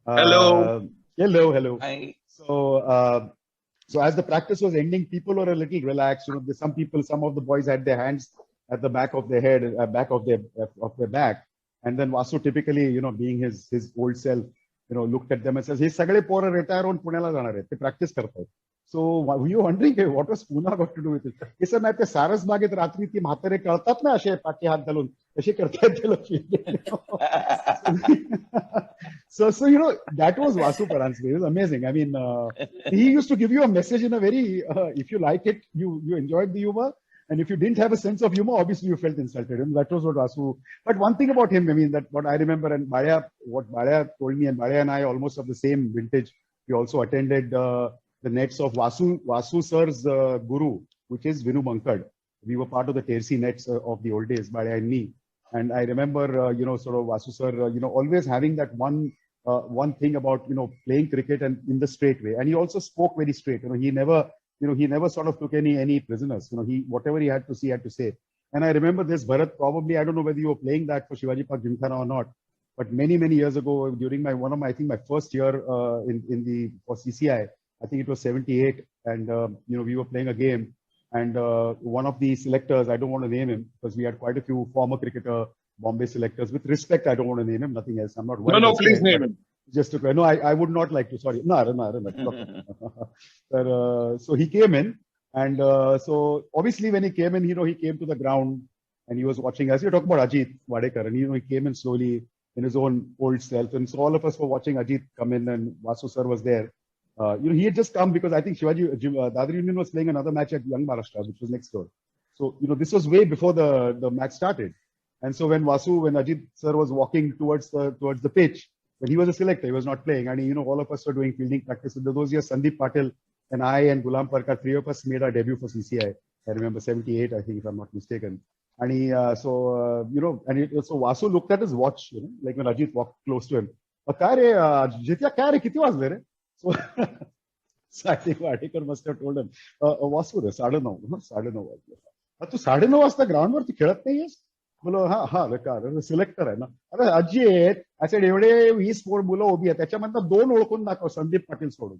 Hello. Hello. Hi. So as the practice was ending, people were a little relaxed. Some of the boys had their hands at the back of their head, back of their back. And then Vasu, typically, being his old self, looked at them and says, "He sagale pora retire on Punela janar hai. They practice karta hai." So we were wondering, what was Pune got to do with it? He said, "मैं ते सारस बागेत रात्री ती म्हातारे कळतात ना असे पाठी हात घालून तसे करतात ते लोक." So that was Vasu Paranjape. It was amazing. I mean, he used to give you a message in a very, if you like it, you enjoyed the humor. And if you didn't have a sense of humor, obviously you felt insulted. And that was what Vasu. But one thing about him, I mean, that what I remember, and what Bhadia told me, and Bhadia and I almost of the same vintage, we also attended the nets of Vasu sir's guru, which is Vinu Bankad. We were part of the Tersi nets of the old days, Bhadia and me. And I remember, Vasu sir, always having that one thing about, playing cricket and in the straight way. And he also spoke very straight. He never sort of took any prisoners. Whatever he had to say. And I remember this, Bharat, probably, I don't know whether you were playing that for Shivaji Park Gymkhana or not, but many, many years ago, during my first year for CCI, I think it was 78, and we were playing a game, and one of the selectors, I don't want to name him because we had quite a few former cricketer Bombay selectors. With respect, I don't want to name him, nothing else. I'm not. No, please name him. Just to no, I would not like to. Sorry, no. So he came in, and so obviously when he came in, he came to the ground and he was watching us. You're talking about Ajit Wadekar, and he came in slowly in his own old self, and so all of us were watching Ajit come in, and Vasu sir was there. He had just come because I think Dadar Union was playing another match at Young Maharashtra, which was next door. So this was way before the match started, and so when Ajit sir was walking towards the pitch, when he was a selector, he was not playing, and all of us were doing fielding practice. In those years, Sandeep Patil and I and Gulam Parkar, 3 of us made our debut for CCI. I remember 78, I think, if I'm not mistaken. And so Vasu looked at his watch, like when Ajit walked close to him. काय रे जित्या काय रे किती वाजले रे? So I think Vadekar must have told him, वासू रे 9:30 9:30 वाजले. तू 9:30 वाजता ग्राउंडवरती खेळत नाहीयेस? बोलो हा हा बेकार सिलेक्टर आहे ना. अरे आजी आहेत असे एवढे 20 मुलं उभी आहेत त्याच्यामधनं 2 ओळखून दाखव संदीप पाटील सोडून.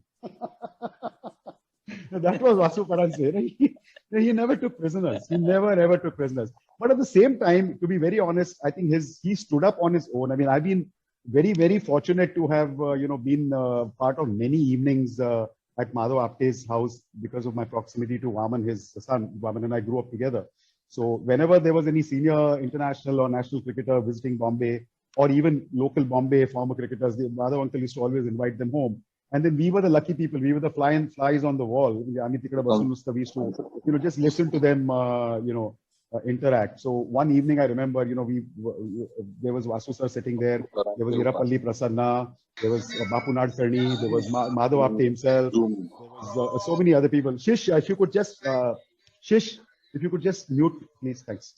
That was Vasu Paranjape. He never took prisoners. He never ever took prisoners. But at the same time, to be very honest, I think he stood up on his own. I mean, I've been very fortunate to have been part of many evenings at Madhav Apte's house because of my proximity to Vaman, his son. Vaman and I grew up together. So whenever there was any senior international or national cricketer visiting Bombay, or even local Bombay former cricketers, the Madhav uncle used to always invite them home. And then we were the lucky people. We were the flies on the wall. We used to, just listen to them, interact. So one evening I remember, there was Vasu sir sitting there. There was Irapalli Prasanna. There was Bapu Nadkarni. There was Madhav Apte himself. There was so many other people. Shish, if you could just mute, please. Thanks.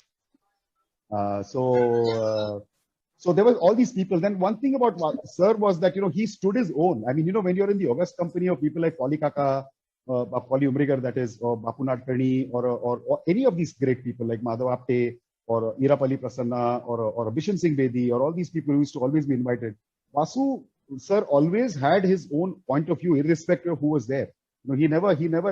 So there was all these people. Then one thing about Sir was that, he stood his own. I mean, when you're in the august company of people like Poli Kaka, Poli Umrigar, that is, or Bapu Nadkarni, or any of these great people like Madhav Apte, or Irapalli Prasanna, or Bishan Singh Bedi, or all these people who used to always be invited. Vasu Sir always had his own point of view, irrespective of who was there. He never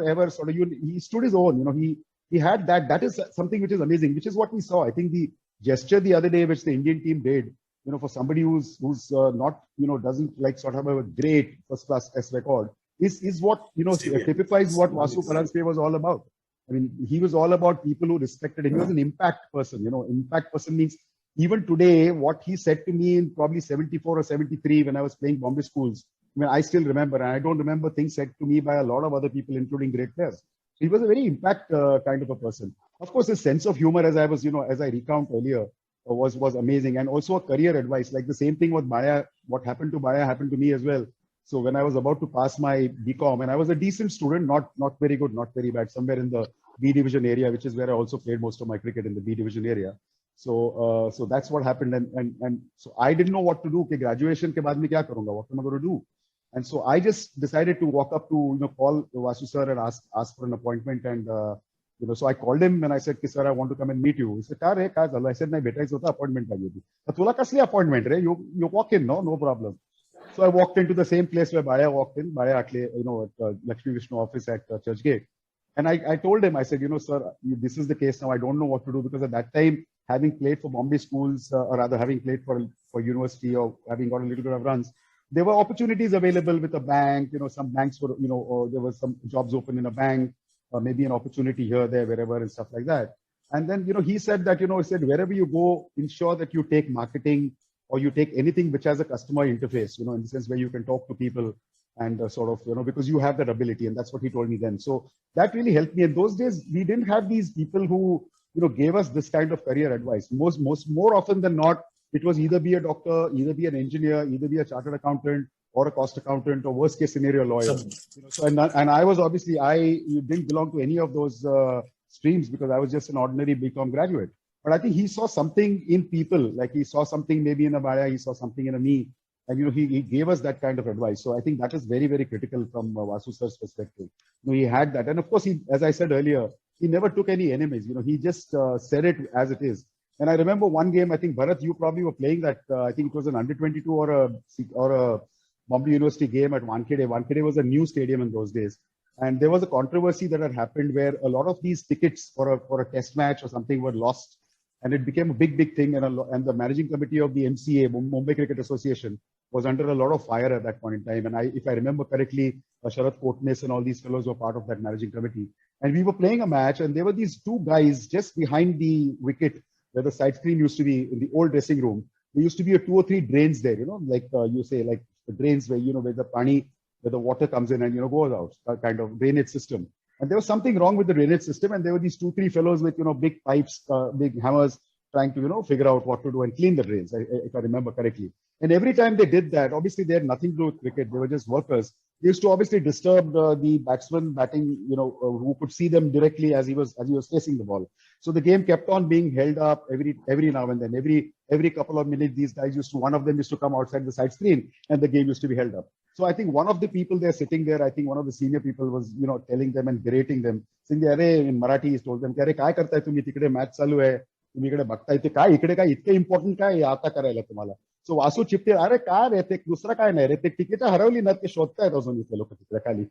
ever sort of, he stood his own. He had that. That is something which is amazing, which is what we saw. I think the gesture the other day, which the Indian team did, for somebody who's not, doesn't like sort of have a great first class S record, is what, typifies what Vasu Paranjape was all about. I mean, he was all about people who respected him. He was an impact person, impact person means even today, what he said to me in probably 74 or 73 when I was playing Bombay schools, I mean, I still remember, and I don't remember things said to me by a lot of other people, including great players. He was a very impact kind of a person. Of course, his sense of humor, as I was, as I recount earlier, was amazing, and also a career advice. Like the same thing with Baya, what happened to Baya happened to me as well. So when I was about to pass my BCom, and I was a decent student, not very good, not very bad, somewhere in the B division area, which is where I also played most of my cricket, in the B division area. So that's what happened, and so I didn't know what to do. Okay, graduation ke baad mein kya karunga? What am I going to do? And so I just decided to walk up to, call Vasu sir and ask for an appointment. And, so I called him and I said, sir, I want to come and meet you. He said, I said, my beta is appointment. Tula kasli appointment, re? You walk in, no problem. So I walked into the same place where Baya walked in, Baya at Lakshmi Vishnu office at Churchgate. And I told him, I said, sir, this is the case now. I don't know what to do, because at that time, having played for Bombay schools, or rather having played for university, or having got a little bit of runs, there were opportunities available with a bank. Some banks were, or there were some jobs open in a bank, maybe an opportunity here, there, wherever, and stuff like that. And then, he said that, he said, wherever you go, ensure that you take marketing, or you take anything which has a customer interface, in the sense where you can talk to people and sort of, because you have that ability. And that's what he told me then. So that really helped me. In those days, we didn't have these people who, gave us this kind of career advice. More often than not, it was either be a doctor, either be an engineer, either be a chartered accountant, or a cost accountant, or worst case scenario lawyer. So and I was obviously, I didn't belong to any of those streams, because I was just an ordinary BCom graduate. But I think he saw something in people, like he saw something maybe in a Baya, he saw something in a me, and he gave us that kind of advice. So I think that is very critical from Vasu sir's perspective. He had that, and of course, he, as I said earlier, he never took any enemies. He just said it as it is. And I remember one game, I think Bharat, you probably were playing that. I think it was an under-22 or a Bombay University game at Wankhede. Wankhede was a new stadium in those days, and there was a controversy that had happened where a lot of these tickets for a test match or something were lost, and it became a big thing. And the managing committee of the MCA, Mumbai Cricket Association, was under a lot of fire at that point in time. And if I remember correctly, Sharath Kotnes and all these fellows were part of that managing committee. And we were playing a match, and there were these two guys just behind the wicket, where the side screen used to be in the old dressing room. There used to be 2 or 3 drains there, like you say, like the drains where, where the pani, where the water comes in and, goes out, kind of drainage system. And there was something wrong with the drainage system. And there were these 2, 3 fellows with, big pipes, big hammers, trying to figure out what to do and clean the drains, if I remember correctly. And every time they did that, obviously they had nothing to do with cricket. They were just workers. They used to obviously disturb the batsman batting, who could see them directly as he was facing the ball. So the game kept on being held up every now and then. Every couple of minutes, these guys one of them used to come outside the side screen, and the game used to be held up. So I think one of the people there sitting there, I think one of the senior people was, telling them and berating them, saying, in Marathi, he told them, "Kare काय करताय तुम्ही तिकडे match चालू आहे, तुम्ही इकडे बघताय ते काय इकडे काय इतकं important काय आता करायला तुम्हाला." So Vasu चिपते, "अरे काय रे ते दुसरा काय नाही रे ते तिकीट हरवली ना ते शोधतायत अजून इथे लोक तिकडे खाली."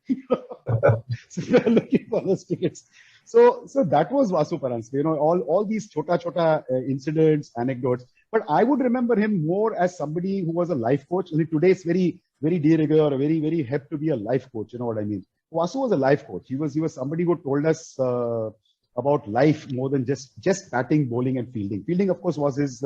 So they are looking for those tickets. So that was Vasu Paranjape, all these chota incidents, anecdotes. But I would remember him more as somebody who was a life coach. And today it's very, very de rigueur, very, very hip to be a life coach. You know what I mean? Vasu was a life coach. He was somebody who told us about life more than just batting, bowling, and fielding. Fielding, of course, was his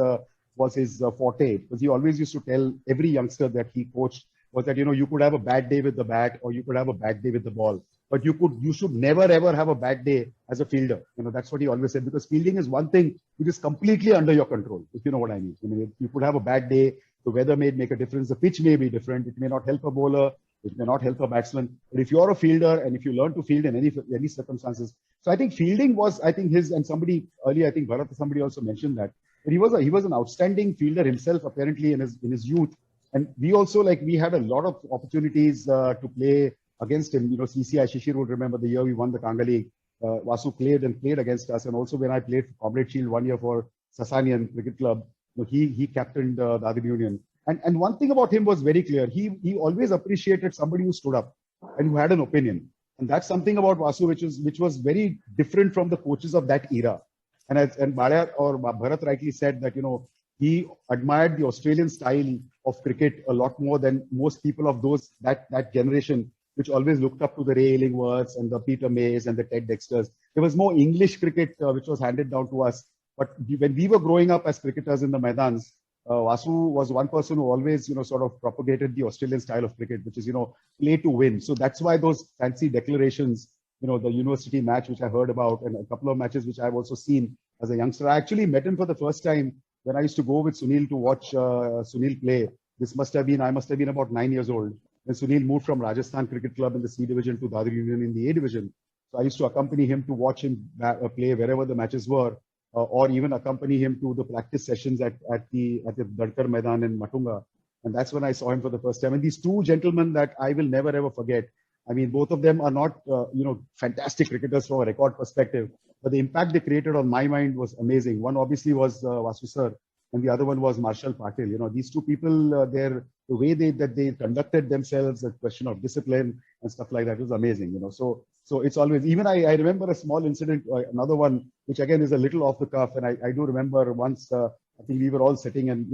forte, because he always used to tell every youngster that he coached was that you could have a bad day with the bat, or you could have a bad day with the ball, but you should never ever have a bad day as a fielder. That's what he always said, because fielding is one thing which is completely under your control, if you know what I mean. You could have a bad day, the weather may make a difference, the pitch may be different, it may not help a bowler, it may not help a batsman. But if you're a fielder and if you learn to field in any circumstances, so I think fielding was, I think his, and somebody earlier, I think Bharat, somebody also mentioned that, but he was an outstanding fielder himself, apparently in his youth. And we also, we had a lot of opportunities to play against him. CCI, Shishir would remember the year we won the Kanga League. Vasu played against us. And also when I played for Comrade Shield one year for Sasanian Cricket Club, he captained the Dadar Union. And one thing about him was very clear. He always appreciated somebody who stood up and who had an opinion. And that's something about Vasu which was very different from the coaches of that era. And Bharat or Bharat rightly said that, he admired the Australian style of cricket a lot more than most people of that generation, which always looked up to the Ray Illingworths and the Peter Mays and the Ted Dexters. There was more English cricket which was handed down to us. But when we were growing up as cricketers in the Maidans, Vasu was one person who always, sort of propagated the Australian style of cricket, which is, play to win. So that's why those fancy declarations, the university match, which I heard about, and a couple of matches which I've also seen as a youngster. I actually met him for the first time when I used to go with Sunil to watch Sunil play. I must have been about 9 years old. When Sunil moved from Rajasthan Cricket Club in the C division to Dadar Union in the A division. So I used to accompany him to watch him play wherever the matches were, or even accompany him to the practice sessions at the Dadkar Maidan in Matunga. And that's when I saw him for the first time. And these two gentlemen that I will never ever forget. I mean, both of them are not, fantastic cricketers from a record perspective, but the impact they created on my mind was amazing. One obviously was Vasu sir, and the other one was Marshal Patil. These two people, the way that they conducted themselves, the question of discipline and stuff like that was amazing. So it's always, even I remember a small incident, another one, which again is a little off the cuff, and I do remember once, I think we were all sitting and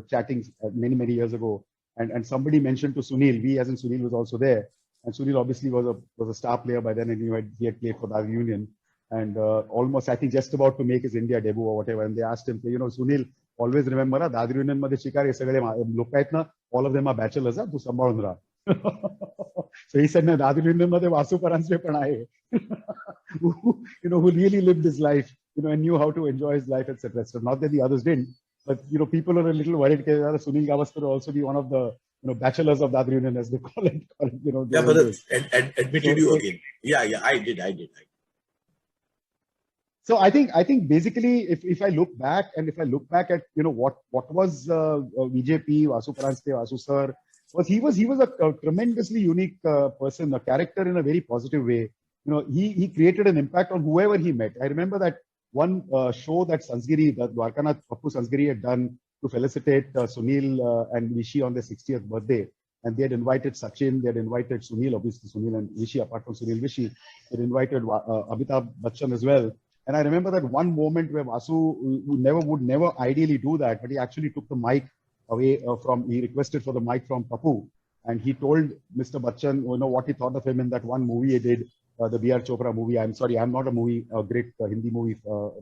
chatting many years ago, and somebody mentioned to Sunil, we as in Sunil was also there. And Sunil obviously was a star player by then, and he had played for Dadar Union, and almost, I think, just about to make his India debut or whatever. And they asked him, Sunil, always remember, Dadar Union मध्ये शिकार हे सगळे लोक आहेत ना, all of them are bachelors, तू सांभाळून राहा. So he said, no, Dadar Union मध्ये Vasu Paranjape पण आहे, who really lived his life, and knew how to enjoy his life, etc. So not that the others didn't, but people are a little worried that Sunil Gavaskar will also be one of the bachelors of Dadar Union, as they call it. Yeah, but admitted you again. Yeah, I did. So I think basically, if I look back at what was VJP, Vasu Paranjape, Vasu sir, he was a tremendously unique person, a character in a very positive way. He created an impact on whoever he met. I remember that one show that Dwarkanath Pappu Sansgiri had done to felicitate Sunil and Rishi on their 60th birthday. And they had invited Sachin, they had invited Sunil, obviously Sunil and Rishi, apart from Sunil, Rishi, they had invited Amitabh Bachchan as well. And I remember that one moment where Vasu would never ideally do that, but he actually took the mic away he requested for the mic from Pappu. And he told Mr. Bachchan, what he thought of him in that one movie he did, the B.R. Chopra movie. I'm sorry, I'm not a great Hindi movie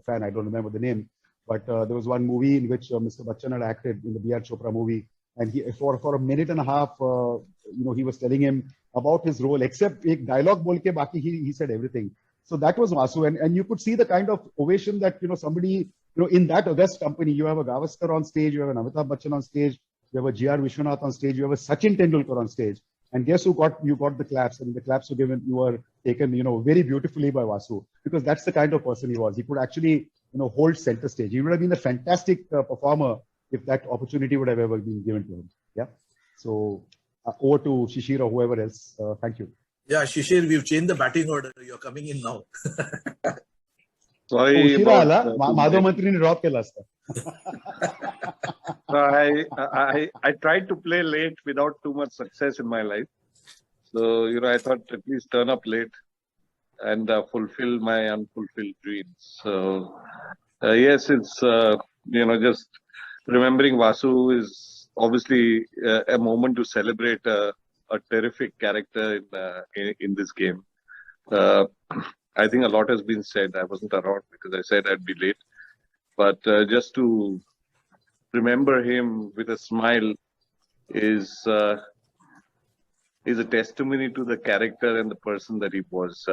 fan. I don't remember the name. But there was one movie in which Mr. Bachchan had acted in the B.R. Chopra movie. And he, for a minute and a half, he was telling him about his role, except ek dialogue bol ke baki he said everything. So that was Vasu. And you could see the kind of ovation that, somebody in that august company, you have a Gavaskar on stage, you have an Amitabh Bachchan on stage, you have a G.R. Vishwanath on stage, you have a Sachin Tendulkar on stage. And guess who got the claps? And the claps were given, you were taken, very beautifully by Vasu, because that's the kind of person he was. He could actually, hold center stage. He would have been a fantastic performer if that opportunity would have ever been given to him. Yeah. So over to Shishir or whoever else. Thank you. Yeah, Shishir, we've changed the batting order. You're coming in now. Sorry about Madhav Mantri ne drop kelas tha. So I tried to play late without too much success in my life. So, I thought at least turn up late and fulfill my unfulfilled dreams. So, yes, it's, just remembering Vasu is obviously a moment to celebrate a terrific character in this game. I think a lot has been said. I wasn't around because I said I'd be late. But just to remember him with a smile is a testimony to the character and the person that he was.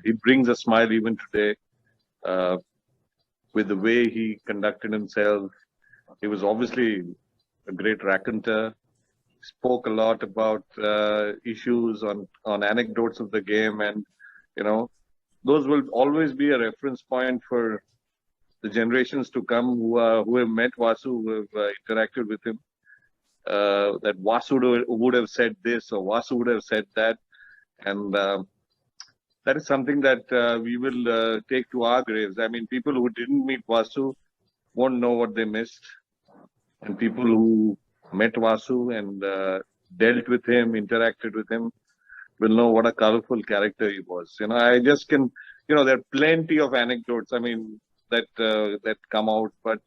He brings a smile even today with the way he conducted himself. He was obviously a great raconteur. Spoke a lot about issues on anecdotes of the game, and those will always be a reference point for the generations to come who have met Vasu, who have interacted with him. That Vasu would have said this or Vasu would have said that, and that is something that we will take to our graves. I mean, people who didn't meet Vasu won't know what they missed, and people who met Vasu and dealt with him, interacted with him, will know what a colorful character he was. I just can, there are plenty of anecdotes, I mean, that come out. But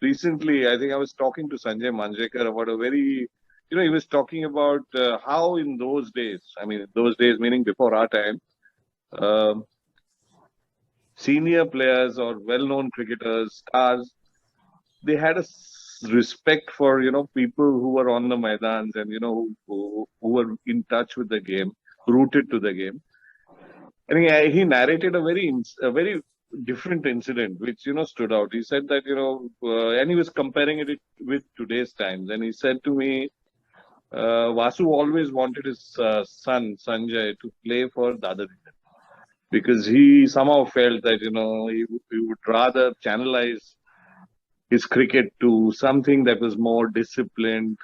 recently, I think I was talking to Sanjay Manjrekar about a very, he was talking about how in those days, I mean, those days meaning before our time, senior players or well-known cricketers, stars, they had a respect for people who were on the maidans and who were in touch with the game, rooted to the game. And he narrated a very different incident which stood out. He said that and he was comparing it with today's times, and he said to me, Vasu always wanted his son Sanjay to play for Dadar Union, because he somehow felt that he would rather channelize his cricket to something that was more disciplined,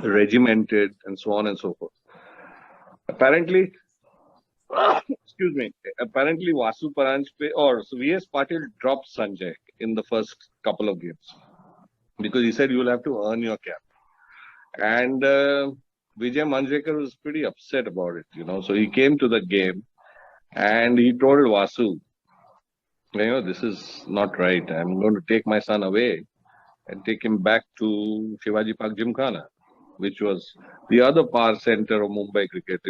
regimented, and so on and so forth. Apparently, Vasu Paranjape or V.S. Patil dropped Sanjay in the first couple of games because he said you will have to earn your cap. And Vijay Manjrekar was pretty upset about it, So he came to the game and he told Vasu, this is not right. I'm going to take my son away and take him back to Shivaji Park Gymkhana, which was the other power center of Mumbai cricket.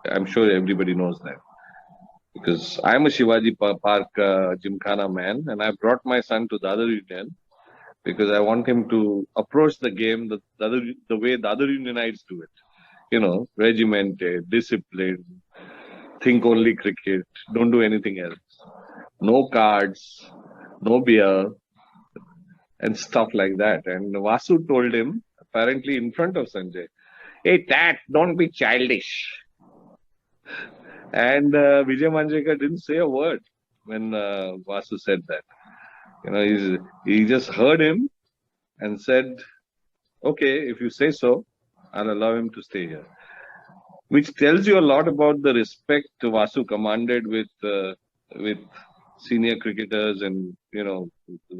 I'm sure everybody knows that. Because I'm a Shivaji Park Gymkhana man, and I brought my son to Dadar Union because I want him to approach the game the way Dadar Unionites do it. Regimented, disciplined, think only cricket, don't do anything else. No cards, no beer, and stuff like that. And Vasu told him, apparently in front of Sanjay, hey, Tat, don't be childish. And Vijay Manjrekar didn't say a word when Vasu said that. He just heard him and said, okay, if you say so, I'll allow him to stay here. Which tells you a lot about the respect Vasu commanded with senior cricketers and the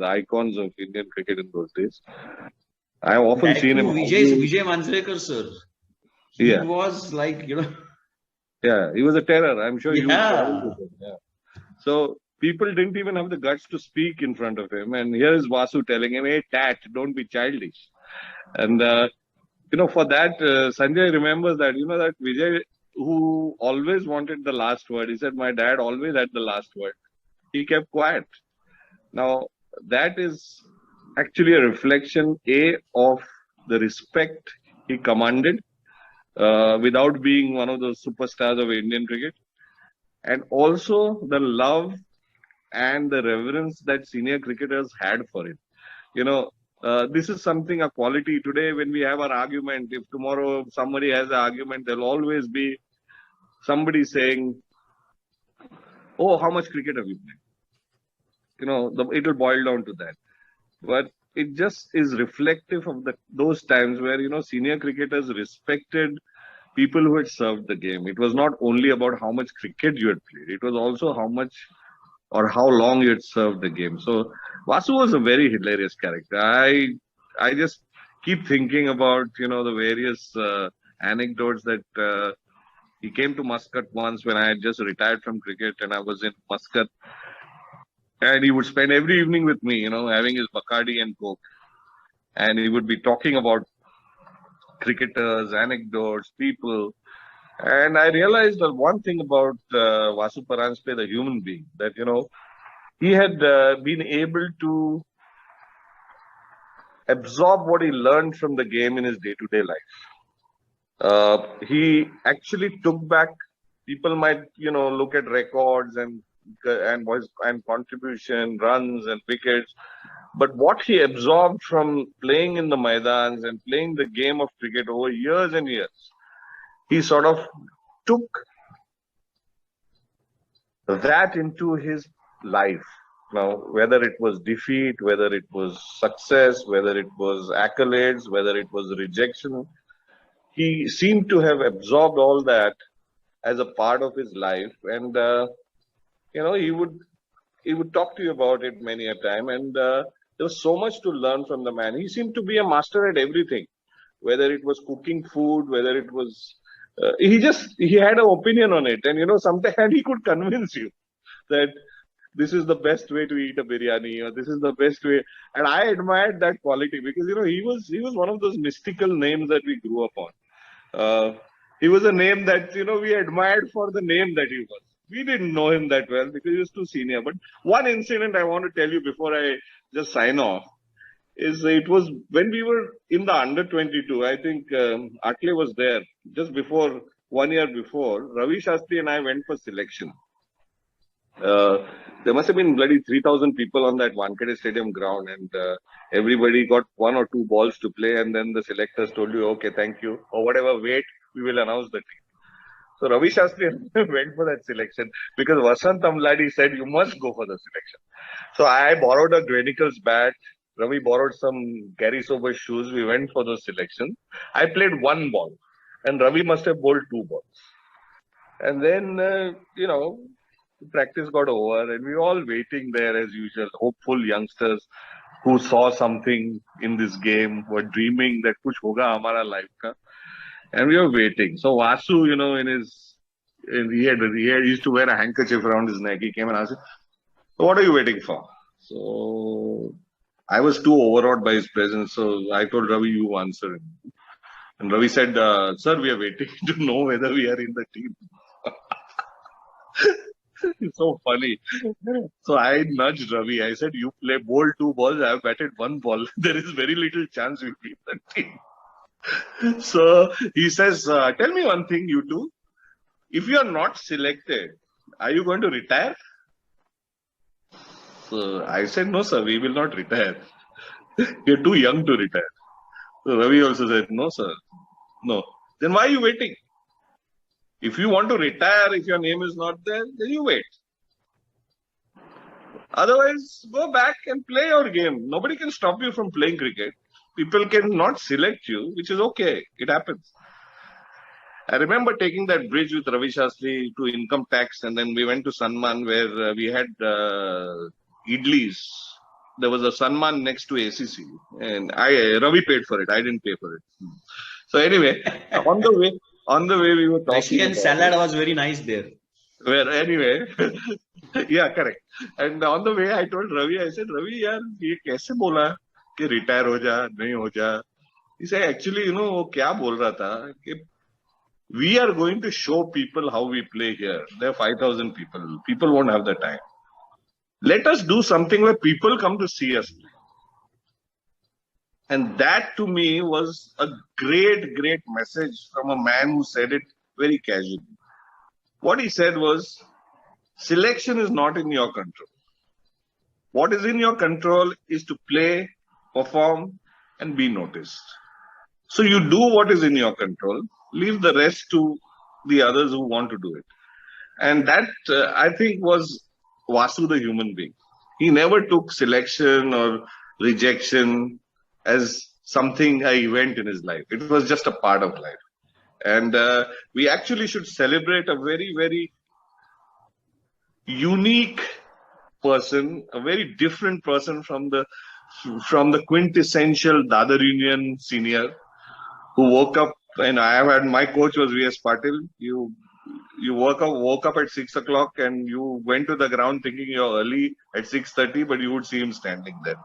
icons of Indian cricket in those days. I have often seen him. Vijay Manjrekar, sir. He was like, Yeah, he was a terror. I'm sure. Yeah. So people didn't even have the guts to speak in front of him. And here is Vasu telling him, hey, Tat, don't be childish. And, for that, Sanjay remembers that, that Vijay, who always wanted the last word, he said, my dad always had the last word. He kept quiet. Now, that is actually a reflection, of the respect he commanded without being one of those superstars of Indian cricket, and also the love and the reverence that senior cricketers had for it. This is something, a quality. Today when we have an argument, if tomorrow somebody has an argument, there'll always be somebody saying, oh, how much cricket have you played? It'll boil down to that. But it just is reflective of those times where, senior cricketers respected people who had served the game. It was not only about how much cricket you had played. It was also how much or how long you had served the game. So Vasu was a very hilarious character. I just keep thinking about, the various anecdotes that he came to Muscat once when I had just retired from cricket and I was in Muscat. And he would spend every evening with me, having his Bacardi and Coke. And he would be talking about cricketers, anecdotes, people. And I realized that one thing about Vasu Paranjape, the human being, that, he had been able to absorb what he learned from the game in his day-to-day life. He actually took back, people might, look at records and contribution, runs and wickets. But what he absorbed from playing in the Maidans and playing the game of cricket over years and years, he sort of took that into his life. Now, whether it was defeat, whether it was success, whether it was accolades, whether it was rejection, he seemed to have absorbed all that as a part of his life. And, he would talk to you about it many a time. And there was so much to learn from the man. He seemed to be a master at everything, whether it was cooking food, whether it was, he had an opinion on it. And, sometimes he could convince you that this is the best way to eat a biryani, or this is the best way. And I admired that quality because, he was one of those mystical names that we grew up on. He was a name that, we admired for the name that he was. We didn't know him that well because he was too senior. But one incident I want to tell you before I just sign off is it was when we were in the under 22. I think Atle was there just before, 1 year before. Ravi Shastri and I went for selection. There must have been bloody 3,000 people on that Wankhede Stadium ground, and everybody got 1 or 2 balls to play, and then the selectors told you, okay, thank you, or whatever, wait, we will announce the team. So Ravi Shastri went for that selection because Vasant Amladi said you must go for the selection. So I borrowed a Glenicals bat. Ravi borrowed some Gary Sober's shoes. We went for those selections. I played 1 ball and Ravi must have bowled 2 balls. And then, practice got over and we were all waiting there as usual, hopeful youngsters who saw something in this game, were dreaming that kuch hoga hamara life ka. And we were waiting. So Vasu, he used to wear a handkerchief around his neck. He came and asked, so what are you waiting for? So I was too overawed by his presence. So I told Ravi, you answer him. And Ravi said, sir, we are waiting to know whether we are in the team. It's so funny. So I nudged Ravi. I said, you bowl 2 balls. I have batted 1 ball. There is very little chance we'll be in the team. So he says, tell me one thing, you two. If you are not selected, are you going to retire? So I said, no, sir, we will not retire. You're too young to retire. So Ravi also said, no, sir. No. Then why are you waiting? If you want to retire, if your name is not there, then you wait. Otherwise, go back and play your game. Nobody can stop you from playing cricket. People can not select you, which is okay. It happens. I remember taking that bridge with Ravi Shastri to income tax, and then we went to Sanman where we had idlis. There was a Sanman next to ACC, and Ravi paid for it. I didn't pay for it. So anyway, on the way we were talking. Mexican salad was very nice there. Where anyway, yeah, correct. And on the way, I told Ravi, I said, Ravi, yaar, ye kaise bola कि retire हो जा, नहीं हो जा. He said, actually, वो क्या बोल रहा था कि we are going to show people how we play here. There are 5,000 people. People won't have the time. Let us do something where people come to see us play. And that to me was a great, great message from a man who said it very casually. What he said was, selection is not in your control. What is in your control is to play, perform, and be noticed. So you do what is in your control, leave the rest to the others who want to do it. And that, I think, was Vasu the human being. He never took selection or rejection as something, an event in his life. It was just a part of life. And we actually should celebrate a very, very unique person, a very different person from the quintessential Dadar Union senior who woke up. And I have had, my coach was V.S. Patil. You woke up at 6 o'clock and you went to the ground thinking you're early at 6:30, but you would see him standing there.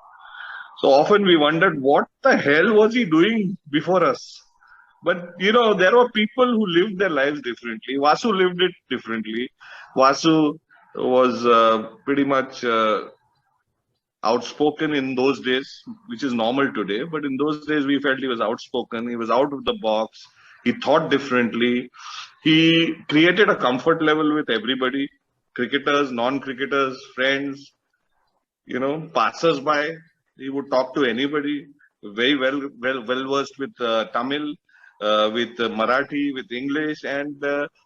So often we wondered what the hell was he doing before us. But there were people who lived their lives differently. Vasu lived it differently. Vasu was pretty much outspoken in those days, which is normal today. But in those days, we felt he was outspoken. He was out of the box. He thought differently. He created a comfort level with everybody, cricketers, non-cricketers, friends, passers-by. He would talk to anybody. Very well versed with Tamil, with Marathi, with English, and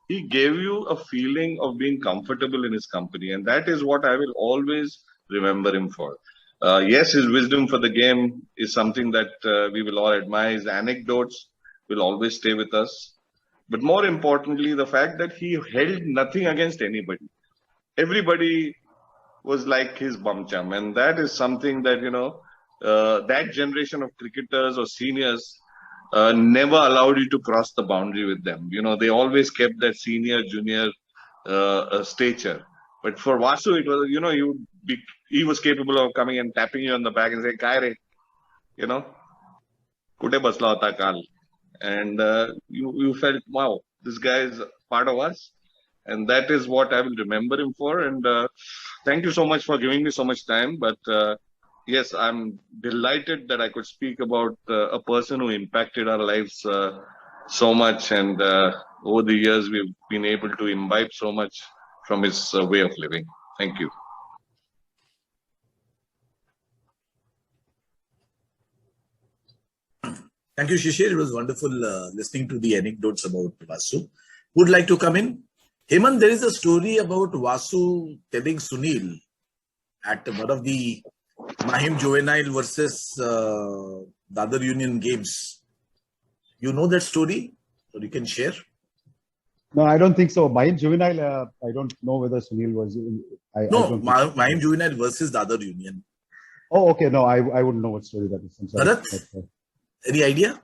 he gave you a feeling of being comfortable in his company, and that is what I will always remember him for. Yes, his wisdom for the game is something that we will all admire. His anecdotes will always stay with us. But more importantly, the fact that he held nothing against anybody. Everybody was like his bum chum. And that is something that, that generation of cricketers or seniors never allowed you to cross the boundary with them. They always kept that senior, junior stature. But for Vasu, it was, he was capable of coming and tapping you on the back and saying, "Kai re, kute basla hota kal." And you felt, wow, this guy is part of us. And that is what I will remember him for. And thank you so much for giving me so much time. But yes, I'm delighted that I could speak about a person who impacted our lives so much. And over the years, we've been able to imbibe so much from his way of living. Thank you. Thank you, Shishir. It was wonderful listening to the anecdotes about Vasu. Would like to come in? Hemant, there is a story about Vasu telling Sunil at one of the Mahim Juvenile versus Dadar Union games. You know that story? Or you can share? No, I don't think so. Mahim Juvenile, I don't know whether Sunil was. Mahim Juvenile versus Dadar Union. Oh, okay. No, I wouldn't know what story that is. I'm sorry. Bharat? Any idea?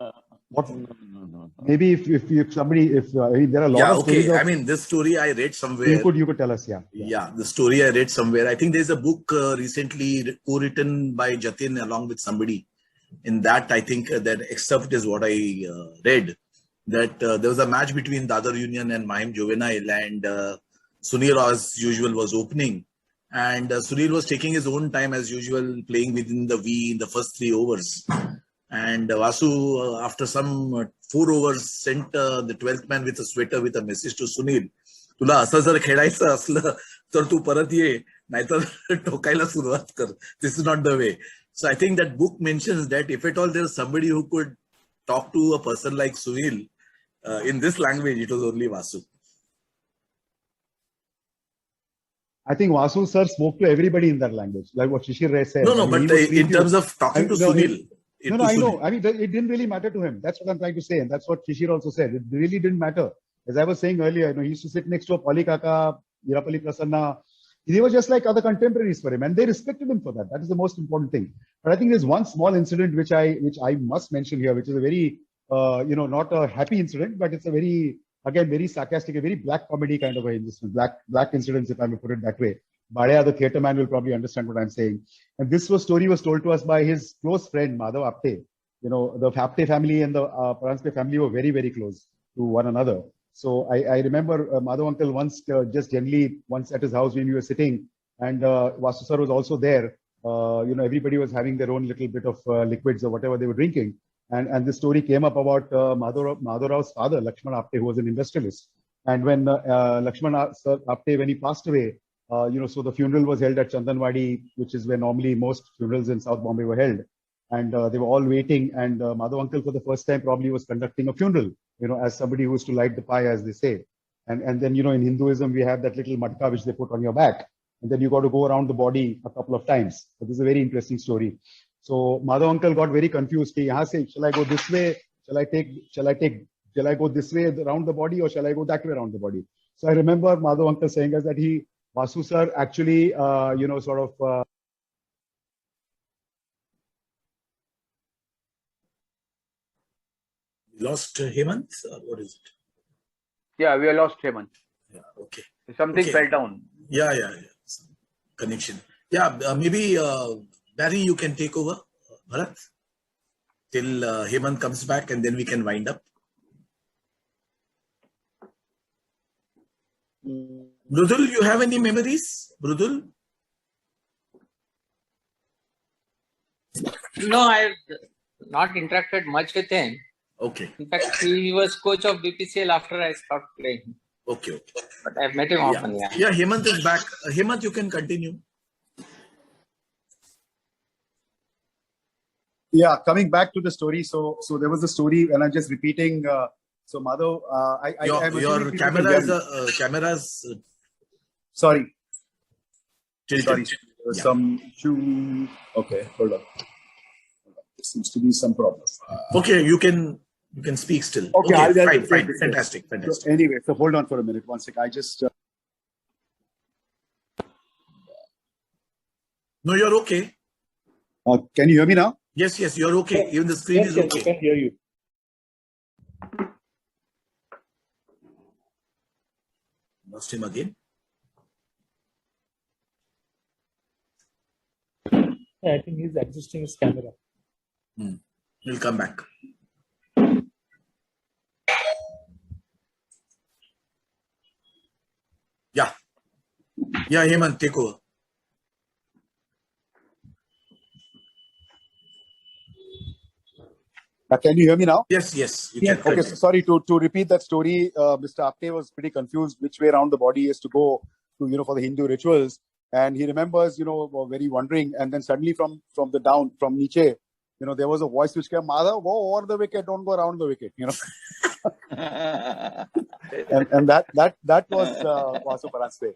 What? No. Maybe if somebody, I mean, there are a lot of stories. I mean, this story I read somewhere. You could tell us, yeah. Yeah, the story I read somewhere. I think there's a book recently co-written by Jatin along with somebody. In that, I think that excerpt is what I read. That there was a match between Dadar Union and Mahim Juvenile, and Sunil, as usual, was opening. And Sunil was taking his own time as usual, playing within the V in the first 3 overs. And Vasu, after some 4 overs, sent the 12th man with a sweater with a message to Sunil. तुला असं जर खेळायचं असलं तर तू परत ये, नाहीतर ठोकायला सुरुवात कर. This is not the way. So I think that book mentions that if at all there is somebody who could talk to a person like Sunil in this language, it was only Vasu. I think Vasu sir spoke to everybody in that language, like what Shishir Ray said. No, but in terms of talking to Sunil. No, I know. I mean, it didn't really matter to him. That's what I'm trying to say. And that's what Shishir also said. It really didn't matter. As I was saying earlier, he used to sit next to a Pali Kaka, Irapalli Prasanna. They were just like other contemporaries for him. And they respected him for that. That is the most important thing. But I think there's one small incident which I must mention here, which is a very, not a happy incident, but it's a very, again, very sarcastic, a very black comedy kind of a incident. Black incidents, if I may put it that way. Badaya, the theatre man, will probably understand what I'm saying. And this story was told to us by his close friend, Madhav Apte. The Apte family and the Paranjape family were very, very close to one another. So I remember Madhav uncle once, just generally once at his house when we were sitting, and Vasu sir was also there. Everybody was having their own little bit of liquids or whatever they were drinking. And this story came up about Madhav Rao's father, Lakshman Apte, who was an industrialist. And when Lakshman Apte, when he passed away, So the funeral was held at Chandanwadi, which is where normally most funerals in South Bombay were held. And they were all waiting. And Madhav uncle for the first time probably was conducting a funeral, as somebody who was to light the pie, as they say. And then, in Hinduism, we have that little matka which they put on your back. And then you got to go around the body a couple of times. So this is a very interesting story. So Madhav uncle got very confused. Shall I go this way? Shall I go this way around the body, or shall I go that way around the body? So I remember Madhav uncle saying us that Vasu sir actually, Lost Hemant, or what is it? Yeah, we have lost Hemant. Yeah, okay. Something fell down. Yeah. Some connection. Yeah, maybe Barry, you can take over, Bharat, till Hemant comes back, and then we can wind up. Brudul, you have any memories? Brudul? No, I've not interacted much with him. Okay. In fact, he was coach of BPCL after I stopped playing. Okay. But I've met him often. Yeah, Hemant is back. Hemant, you can continue. Yeah, coming back to the story. So there was a story, and I'm just repeating. So Madhav, your camera's sorry. Tilted. Sorry, some issue. Okay, hold on. There seems to be some problem. Okay, you can speak still. Okay, fine. Fantastic. So anyway, so hold on for a minute. One sec. I just. No, you're okay. Can you hear me now? Yes, you're okay. Even the screen is okay. I can hear you. Lost him again. I think he's adjusting his camera. He'll come back. Yeah, Hemant, take over. Can you hear me now? Yes, you can. Okay, so sorry to repeat that story. Mr. Apte was pretty confused which way around the body is to go to, for the Hindu rituals. And he remembers, very wondering. And then suddenly from Niche, there was a voice which came, Madhav, go over the wicket, don't go around the wicket, and that was Vasu Paranjape.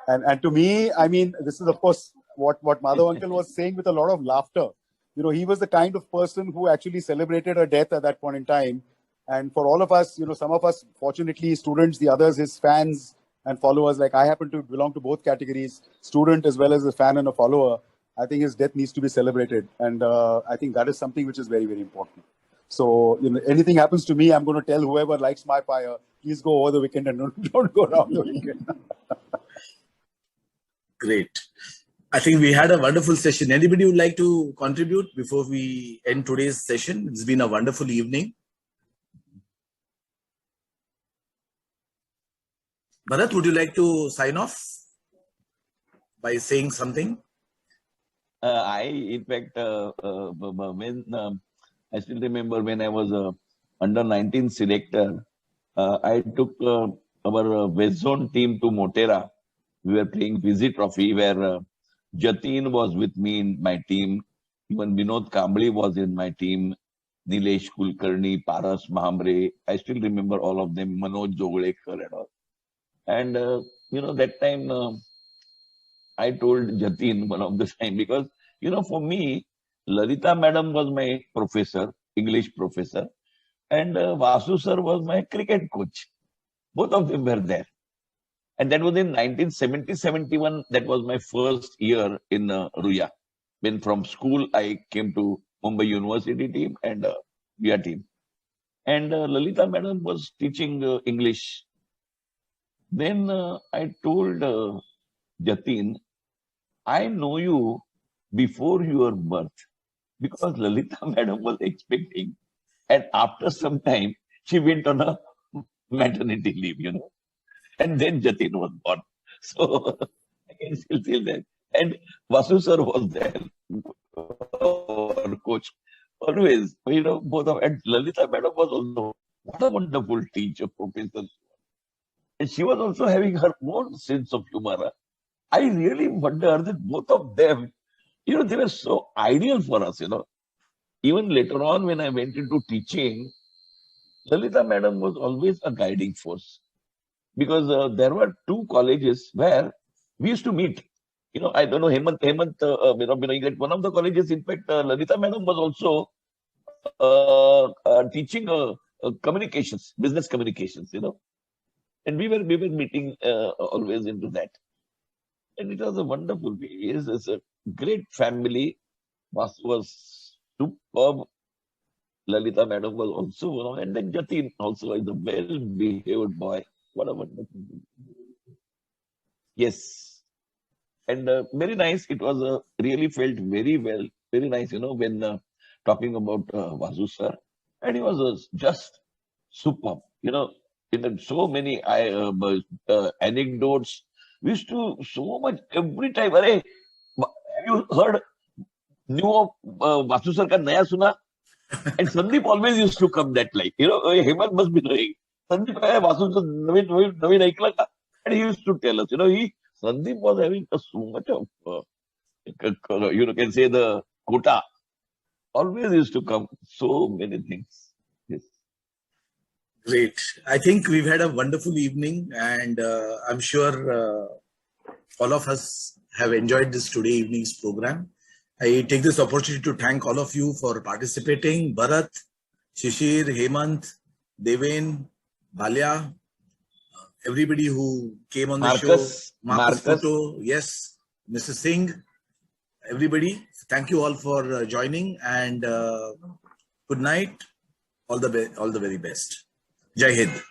And to me, I mean, this is of course what Madhav uncle was saying with a lot of laughter. He was the kind of person who actually celebrated her death at that point in time. And for all of us, some of us, fortunately, students, the others, his fans and followers, like I happen to belong to both categories, student as well as a fan and a follower. I think his death needs to be celebrated. And I think that is something which is very, very important. So, anything happens to me, I'm going to tell whoever likes my fire, please go over the wicket and don't go around the wicket. Great. I think we had a wonderful session. Anybody would like to contribute before we end today's session? It's been a wonderful evening. Bharat, would you like to sign off by saying something? I still remember when I was under 19 selector, I took our West Zone team to Motera. We were playing Visi Trophy where Jatin was with me in my team. Even Vinod Kambli was in my team. Nilesh Kulkarni, Paras Mahambre. I still remember all of them. Manoj Joglekar and all. And, that time I told Jatin one of the time because, for me, Lalita madam was my professor, English professor. And Vasu sir was my cricket coach. Both of them were there. And that was in 1970-71. That was my first year in Ruya. When from school, I came to Mumbai University team and VIA team. And Lalita madam was teaching English. Then I told Jatin, I know you before your birth because Lalita madam was expecting. And after some time, she went on a maternity leave, And then Jatin was born. So I can still feel that. And Vasu sir was there, our coach. Always, both of and Lalita madam was also what a wonderful teacher, professor. And she was also having her own sense of humor. I really wonder that both of them, they were so ideal for us, Even later on, when I went into teaching, Lalita Madam was always a guiding force. Because there were two colleges where we used to meet. I don't know, Hemant, at one of the colleges, in fact, Lalita Madam was also teaching communications, business communications, and we were meeting always into that. And it was a wonderful way. It's a great family. Vasu was superb. Lalita Madam was also, and then Jatin also is a well-behaved boy. What a wonderful. Yes. And very nice. It was really felt very well, very nice, when talking about Vasu sir. And he was just superb, in so many anecdotes. We used to so much every time. Have you heard new of Vasu sir ka naya suna? And Sandeep always used to come that like, Hemant must be knowing. Sandeep, Vasu sir, Naveen aikla ka? And he used to tell us, Sandeep was having so much of, can say the quota. Always used to come. So many things. Yes. Great. I think we've had a wonderful evening, and I'm sure all of us have enjoyed this today evening's program. I take this opportunity to thank all of you for participating. Bharat, Shishir, Hemant, Deven, Balya, everybody who came on the show. Marcus Photo, yes, Mrs. Singh, everybody. Thank you all for joining, and good night. All the very best. Jai Hind.